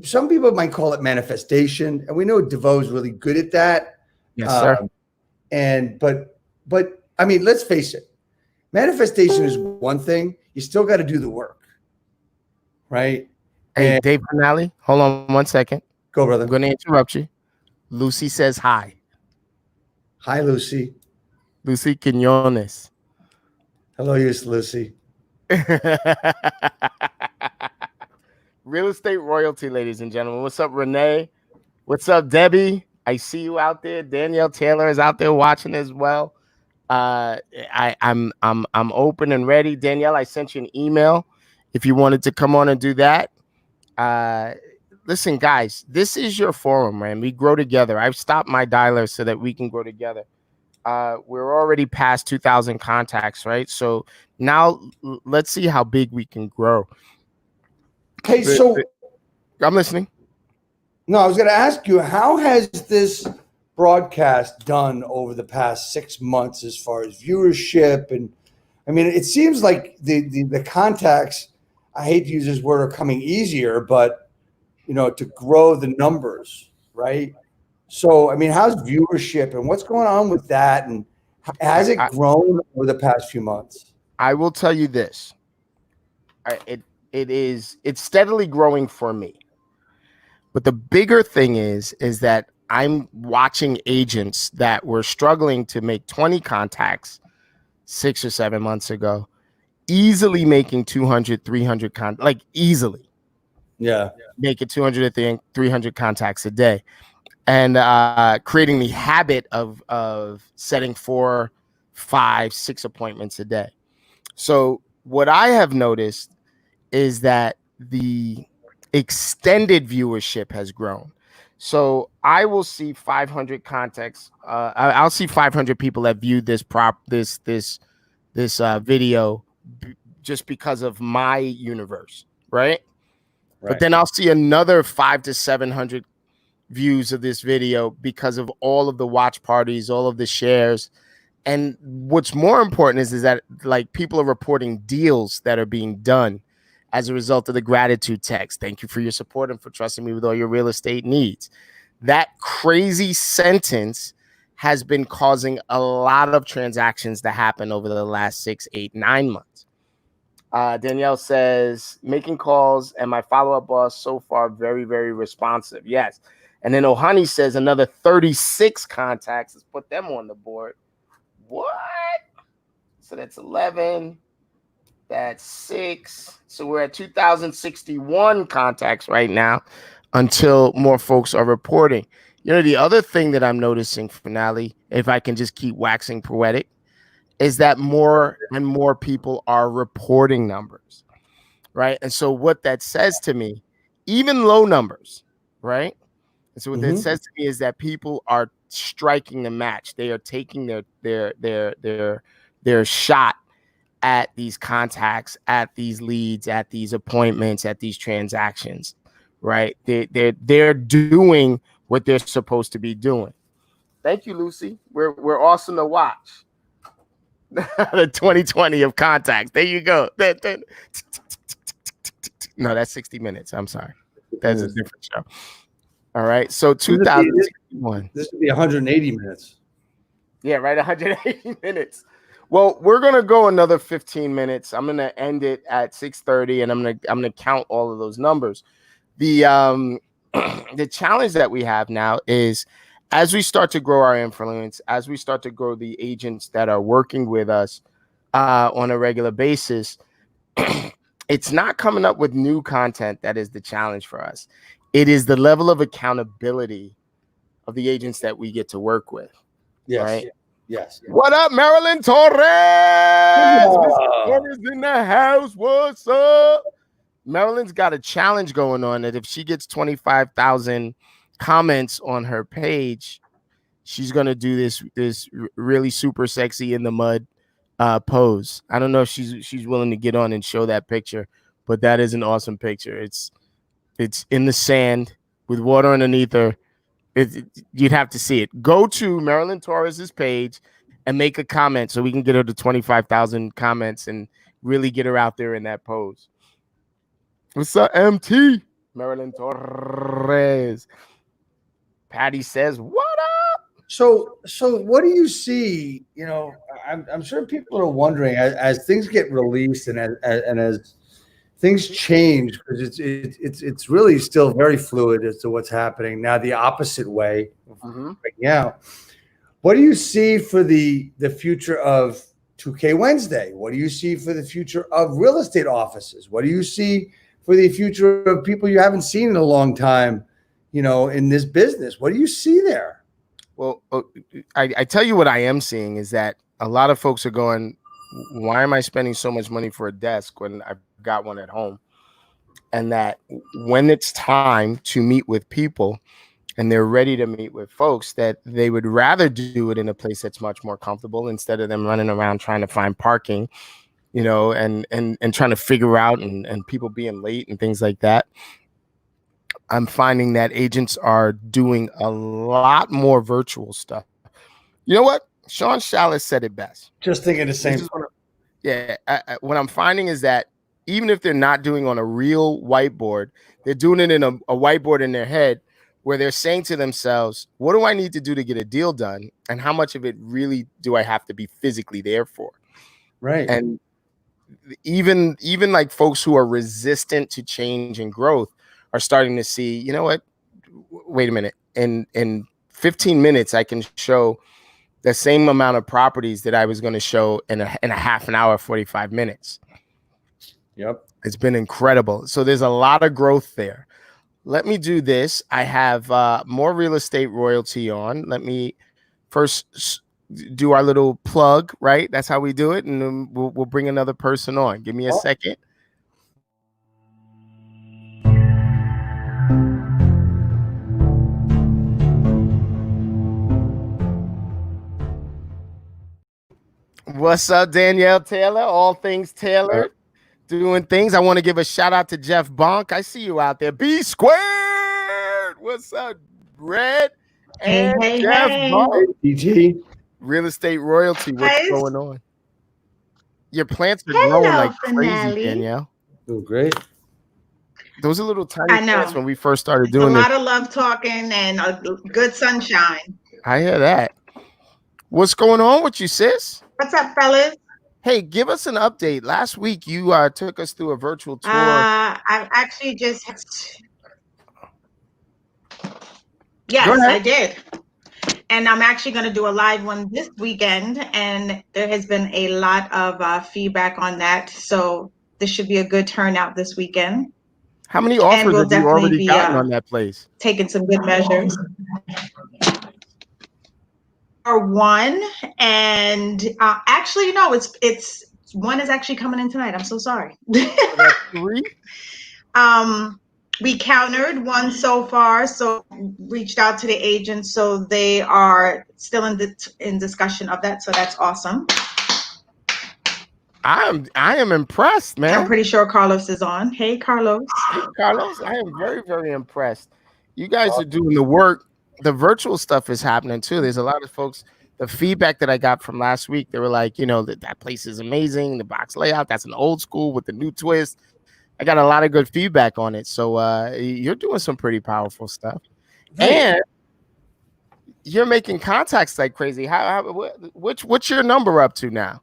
some people might call it manifestation, and we know DeVoe's really good at that. Yes, sir. But I mean, let's face it. Manifestation is one thing. You still got to do the work, right? Hey, Dave Finale, hold on 1 second. Go, brother. I'm going to interrupt you. Lucy says hi. Hi, Lucy. Lucy Quinones. Hello, yes, Lucy. Real estate royalty, ladies and gentlemen. What's up, Renee? What's up, Debbie? I see you out there. Danielle Taylor is out there watching as well. I'm open and ready. Danielle, I sent you an email if you wanted to come on and do that. Listen, guys, this is your forum, man. We grow together. I've stopped my dialer so that we can grow together. We're already past 2,000 contacts, right? So now let's see how big we can grow. Okay, so I'm listening. No, I was going to ask you, how has this broadcast done over the past 6 months as far as viewership? And I mean, it seems like the contacts, I hate to use this word, are coming easier, but to grow the numbers, right? So, I mean, how's viewership and what's going on with that? And has it grown over the past few months? I will tell you this. It's steadily growing for me. But the bigger thing is that I'm watching agents that were struggling to make 20 contacts 6 or 7 months ago, easily making 200, 300 like easily. Yeah. Making 200 or 300 contacts a day. And creating the habit of setting 4, 5, 6 appointments a day. So what I have noticed is that the extended viewership has grown. So I will see 500 contacts. I'll see 500 people that viewed this video just because of my universe, right? But then I'll see another 500 to 700 views of this video because of all of the watch parties, all of the shares. And what's more important is that like people are reporting deals that are being done as a result of the gratitude text. Thank you for your support and for trusting me with all your real estate needs. That crazy sentence has been causing a lot of transactions to happen over the last 6, 8, 9 months. Danielle says, making calls and my follow-up boss so far very, very responsive. Yes. And then Ohani says another 36 contacts. Let's put them on the board. What? So that's 11. That's 6. So we're at 2,061 contacts right now until more folks are reporting. The other thing that I'm noticing, Finale, if I can just keep waxing poetic, is that more and more people are reporting numbers, right? And so what that says to me, even low numbers, right? And so what that says to me is that people are striking the match. They are taking their shot at these contacts, at these leads, at these appointments, at these transactions, right? They're doing what they're supposed to be doing. Thank you, Lucy. We're awesome to watch. The 2020 of contacts. There you go. No, that's 60 minutes. I'm sorry. That's a different show. All right. So 2061. This would be 180 minutes. Yeah, right. 180 minutes. Well, we're gonna go another 15 minutes. I'm gonna end it at 6:30, and I'm gonna count all of those numbers. The the challenge that we have now is as we start to grow our influence, as we start to grow the agents that are working with us on a regular basis, it's not coming up with new content that is the challenge for us. It is the level of accountability of the agents that we get to work with. Yes. Right? Yes. What up, Marilyn Torres? Miss Torres in the house. What's up? Marilyn's got a challenge going on that if she gets 25,000 comments on her page, she's gonna do this really super sexy in the mud pose. I don't know if she's willing to get on and show that picture, but that is an awesome picture. It's in the sand with water underneath her. You'd have to see it. Go to Marilyn Torres's page and make a comment so we can get her to 25,000 comments and really get her out there in that pose. What's up, MT? Marilyn Torres. Patty says, what up? So what do you see? You know, I'm sure people are wondering as things get released and as things change, because it's really still very fluid as to what's happening now. The opposite way right now. What do you see for the future of 2K Wednesday? What do you see for the future of real estate offices? What do you see for the future of people you haven't seen in a long time, you know, in this business? What do you see there? Well, I tell you what I am seeing is that a lot of folks are going, why am I spending so much money for a desk when I've got one at home? And that when it's time to meet with people and they're ready to meet with folks, that they would rather do it in a place that's much more comfortable instead of them running around trying to find parking, you know, and trying to figure out and people being late and things like that. I'm finding that agents are doing a lot more virtual stuff. You know what? Sean Shallis said it best. Just thinking the same. What I'm finding is that even if they're not doing on a real whiteboard, they're doing it in a whiteboard in their head where they're saying to themselves, what do I need to do to get a deal done? And how much of it really do I have to be physically there for? Right. And even like folks who are resistant to change and growth are starting to see, you know what? Wait a minute. In 15 minutes, I can show the same amount of properties that I was going to show in a half an hour, 45 minutes. Yep. It's been incredible. So there's a lot of growth there. Let me do this. I have more real estate royalty on. Let me first do our little plug, right? That's how we do it. And then we'll bring another person on. Give me a second. What's up, Danielle Taylor? All things Taylor, doing things. I want to give a shout out to Jeff Bonk. I see you out there. B squared. What's up, Red? And Hey, Jeff Bonk. DG. Real estate royalty. What's Guys. going on? Your plants are Hello, growing like crazy, Finale. Danielle. Oh, great. Those are little tiny I know. plants when we first started A doing lot this. of love talking and a good sunshine. I hear that. What's going on with you, sis? What's up, fellas? Hey, give us an update. Last week, you took us through a virtual tour. I actually just Go ahead. I did. And I'm actually going to do a live one this weekend. And there has been a lot of feedback on that. So this should be a good turnout this weekend. How many offers we'll have you definitely already be, gotten on that place? Taking some good measures. Or one, and actually no, it's one is actually coming in tonight. I'm so sorry. That's three. We countered one so far, so reached out to the agents, so they are still in discussion of that. So that's awesome. I am impressed, man. I'm pretty sure Carlos is on. Hey, Carlos. Hey, Carlos, I am very, very impressed. You guys are doing the work. The virtual stuff is happening too. There's a lot of folks. The feedback that I got from last week, they were like, you know, that place is amazing. The box layout, that's an old school with the new twist. I got a lot of good feedback on it. So you're doing some pretty powerful stuff. And you're making contacts like crazy. What's your number up to now?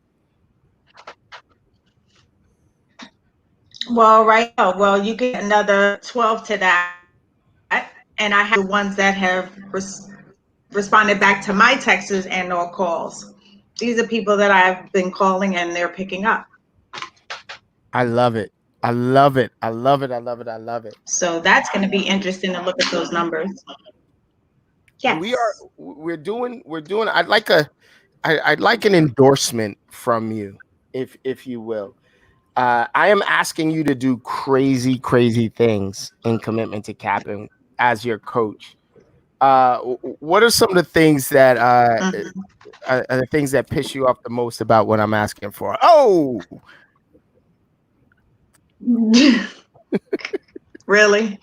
Well, well, you get another 12 to that. And I have the ones that have responded back to my texts and or calls. These are people that I've been calling and they're picking up. I love it. I love it. I love it. I love it. I love it. So that's going to be interesting to look at those numbers. Yes. We're doing I'd like an endorsement from you, if you will. I am asking you to do crazy things in Commitment to Captain as your coach. What are some of the things that are the things that piss you off the most about what I'm asking for? Oh, really?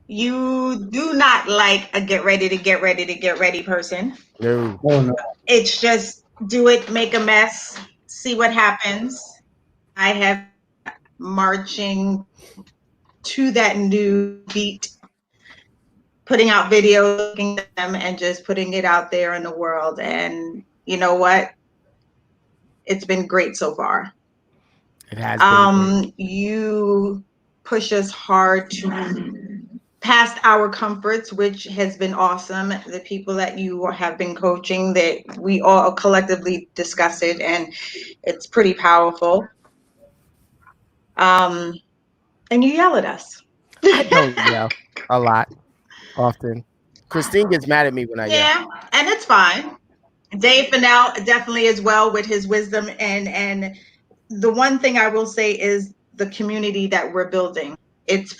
You do not like a get ready person. no. Oh, no. It's just do it, make a mess, see what happens. I have marching to that new beat, putting out videos, looking at them, and just putting it out there in the world. And you know what? It's been great so far. It has been great. You push us hard to past our comforts, which has been awesome. The people that you have been coaching, that we all collectively discuss it, and it's pretty powerful. And you yell at us. I don't yell a lot, often. Christine gets mad at me when I yell. Yeah, and it's fine. Dave Fennell definitely as well with his wisdom, and the one thing I will say is the community that we're building. It's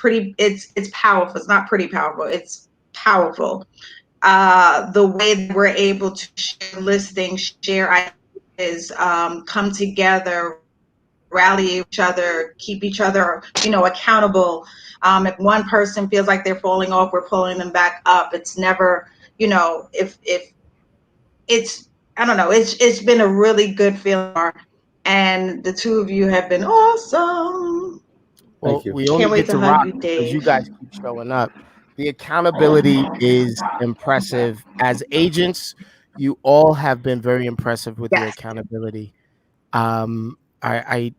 powerful. It's not pretty powerful. It's powerful. The way that we're able to share listings, share ideas, come together, rally each other, keep each other, accountable. If one person feels like they're falling off, we're pulling them back up. It's never, if it's, I don't know, it's been a really good feeling. And the two of you have been awesome. Well, Thank you. we only Can't wait get to to hug rock you, because Dave. you guys keep showing up. The accountability is impressive. As agents, you all have been very impressive with your Yes. accountability. I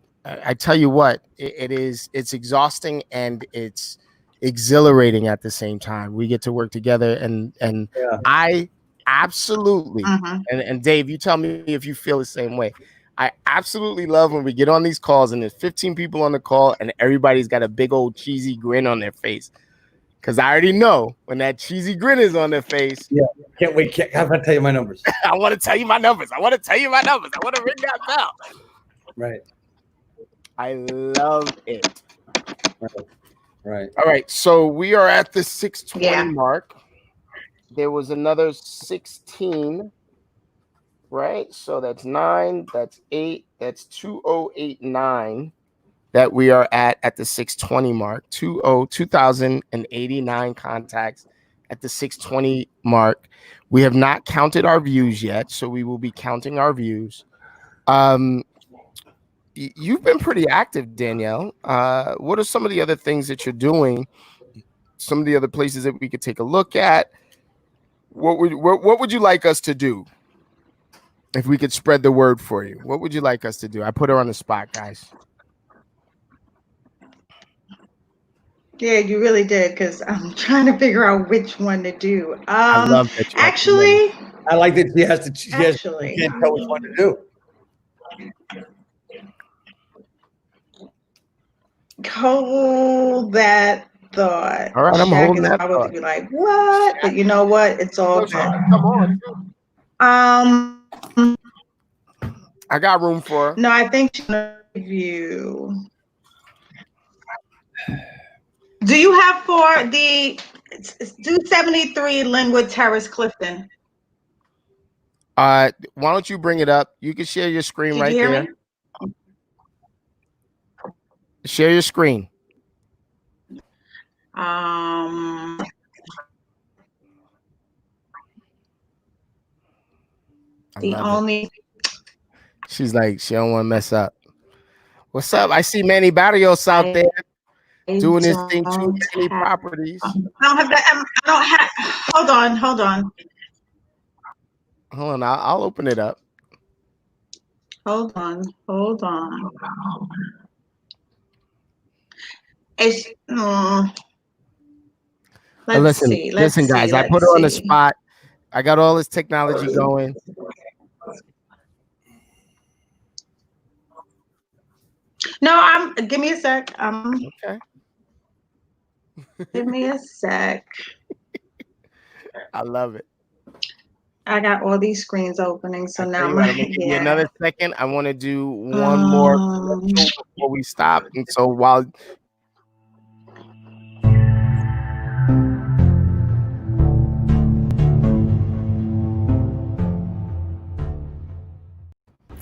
tell you what, it's exhausting and it's exhilarating at the same time. We get to work together, and Yeah. I absolutely Mhm. and Dave, you tell me if you feel the same way. I absolutely love when we get on these calls and there's 15 people on the call and everybody's got a big old cheesy grin on their face. Because I already know when that cheesy grin is on their face. Yeah. Can't wait. I have to tell you my numbers. I want to tell you my numbers. I want to ring that bell. Right. I love it. Right. All right. So we are at the 620 Yeah. mark. There was another 16. Right, so that's 9, that's 8, that's 2089 that we are at the 620 mark. 2089 contacts at the 620 mark. We have not counted our views yet, so we will be counting our views. You've been pretty active, Danielle. What are some of the other things that you're doing? Some of the other places that we could take a look at? What would you like us to do? If we could spread the word for you, what would you like us to do? I put her on the spot, guys. Yeah, you really did, because I'm trying to figure out which one to do. I love that you Actually, I like that she has to. She actually, can't tell which one to do. hold that thought. All right, I'm Shaq holding is that probably thought. be like, what? But you know what? It's all good. Come on. I got room for her. No, I think she's gonna review. Do you have for the 273 Linwood Terrace, Clifton? Why don't you bring it up? You can share your screen Did right you hear there. me? Share your screen. The only. She's like, she don't want to mess up. What's up? I see Manny Barrios out there doing his thing too. Many properties. I don't have that. I don't have. Hold on. Hold on. I'll open it up. Hold on. It's. Listen, guys. I put her on the spot. I got all this technology going. No, give me a sec. Okay. Give me a sec. I love it. I got all these screens opening, so I now tell I'm you what, like, I'm gonna give you yeah. another second. I want to do one more commercial before we stop. And so while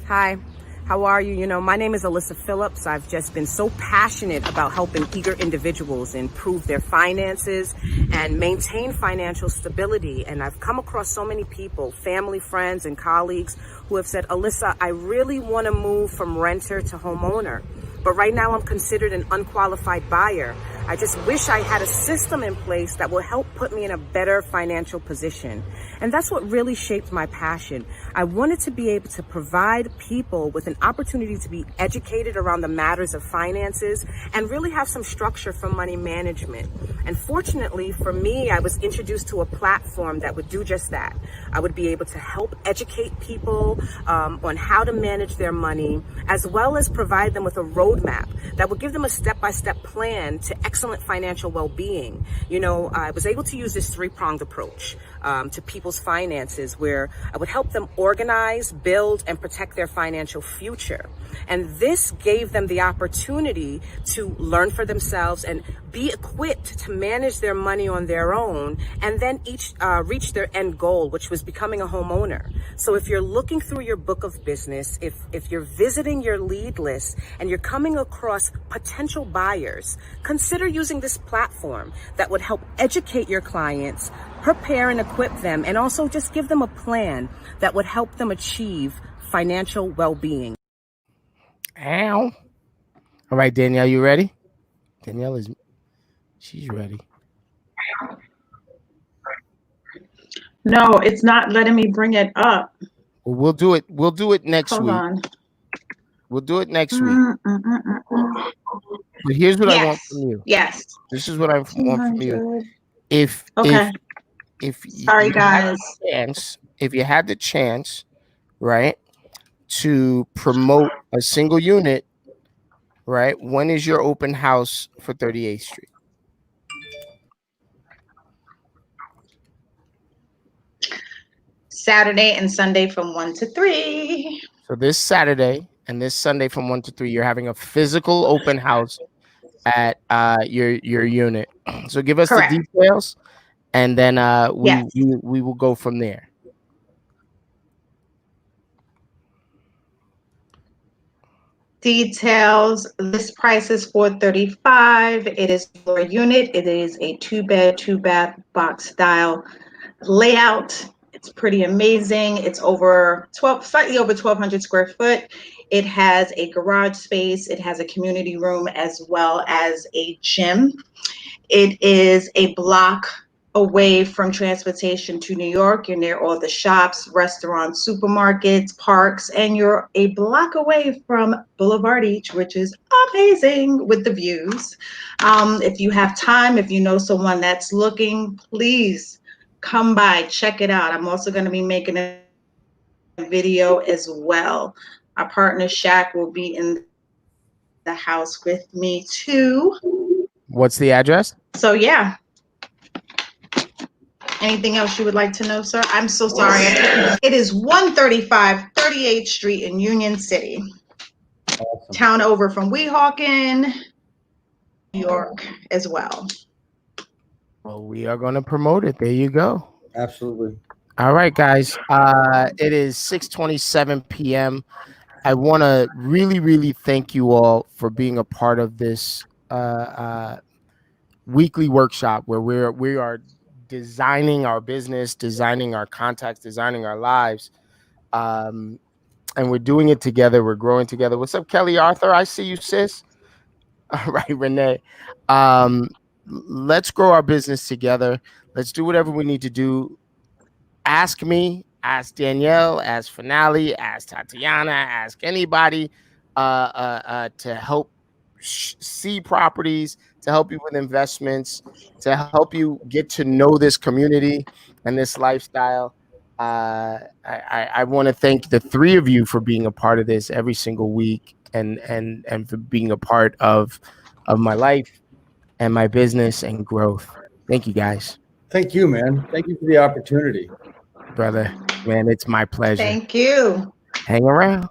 Hi, how are you? You know, my name is Alyssa Phillips. I've just been so passionate about helping eager individuals improve their finances and maintain financial stability. And I've come across so many people, family, friends, and colleagues who have said, Alyssa, I really want to move from renter to homeowner, but right now I'm considered an unqualified buyer. I just wish I had a system in place that will help put me in a better financial position. And that's what really shaped my passion. I wanted to be able to provide people with an opportunity to be educated around the matters of finances and really have some structure for money management. And fortunately for me, I was introduced to a platform that would do just that. I would be able to help educate people on how to manage their money, as well as provide them with a roadmap that would give them a step-by-step plan to excellent financial well-being. You know, I was able to use this three-pronged approach to people's finances, where I would help them organize, build, and protect their financial future. And this gave them the opportunity to learn for themselves and be equipped to manage their money on their own, and then reach their end goal, which was becoming a homeowner. So if you're looking through your book of business, if you're visiting your lead list and you're coming across potential buyers, consider using this platform that would help educate your clients, prepare and equip them, and also just give them a plan that would help them achieve financial well-being. Ow. All right, Danielle, you ready? Danielle she's ready. No, it's not letting me bring it up. Well, we'll do it. We'll do it next Hold week. on. We'll do it next week. But here's what I want from you. Yes. This is what I want from you. If Sorry, guys. If you had the chance, right, to promote a single unit, right, when is your open house for 38th Street? Saturday and Sunday from 1 to 3. So this Saturday and this Sunday from 1 to 3, you're having a physical open house at your unit. So give us Correct. the details, and then we will go from there. Details. This price is $435. It is for a unit. It is a 2-bed, 2-bath box style layout. It's pretty amazing. It's slightly over 1,200 square foot. It has a garage space. It has a community room as well as a gym. It is a block away from transportation to New York. You're near all the shops, restaurants, supermarkets, parks, and you're a block away from Boulevard East, which is amazing with the views. If you have time, if you know someone that's looking, please come by, check it out. I'm also going to be making a video as well. Our partner Shaq will be in the house with me too. What's the address? So yeah. Anything else you would like to know, sir? I'm so sorry. It is 135 38th Street in Union City. Awesome. Town over from Weehawken, New York as well. Well, we are going to promote it. There you go. Absolutely. All right, guys. It is 6:27 p.m. I want to really, really thank you all for being a part of this weekly workshop where we are designing our business, designing our contacts, designing our lives, and we're doing it together. We're growing together. What's up, Kelly Arthur? I see you, sis. All right, Renee. Let's grow our business together. Let's do whatever we need to do. Ask me, ask Danielle, ask Finale, ask Tatiana, ask anybody to help see properties, to help you with investments, to help you get to know this community and this lifestyle. I want to thank the three of you for being a part of this every single week. and for being a part of my life and my business and growth. Thank you, guys. Thank you, man. Thank you for the opportunity. Brother, man, it's my pleasure. Thank you. Hang around.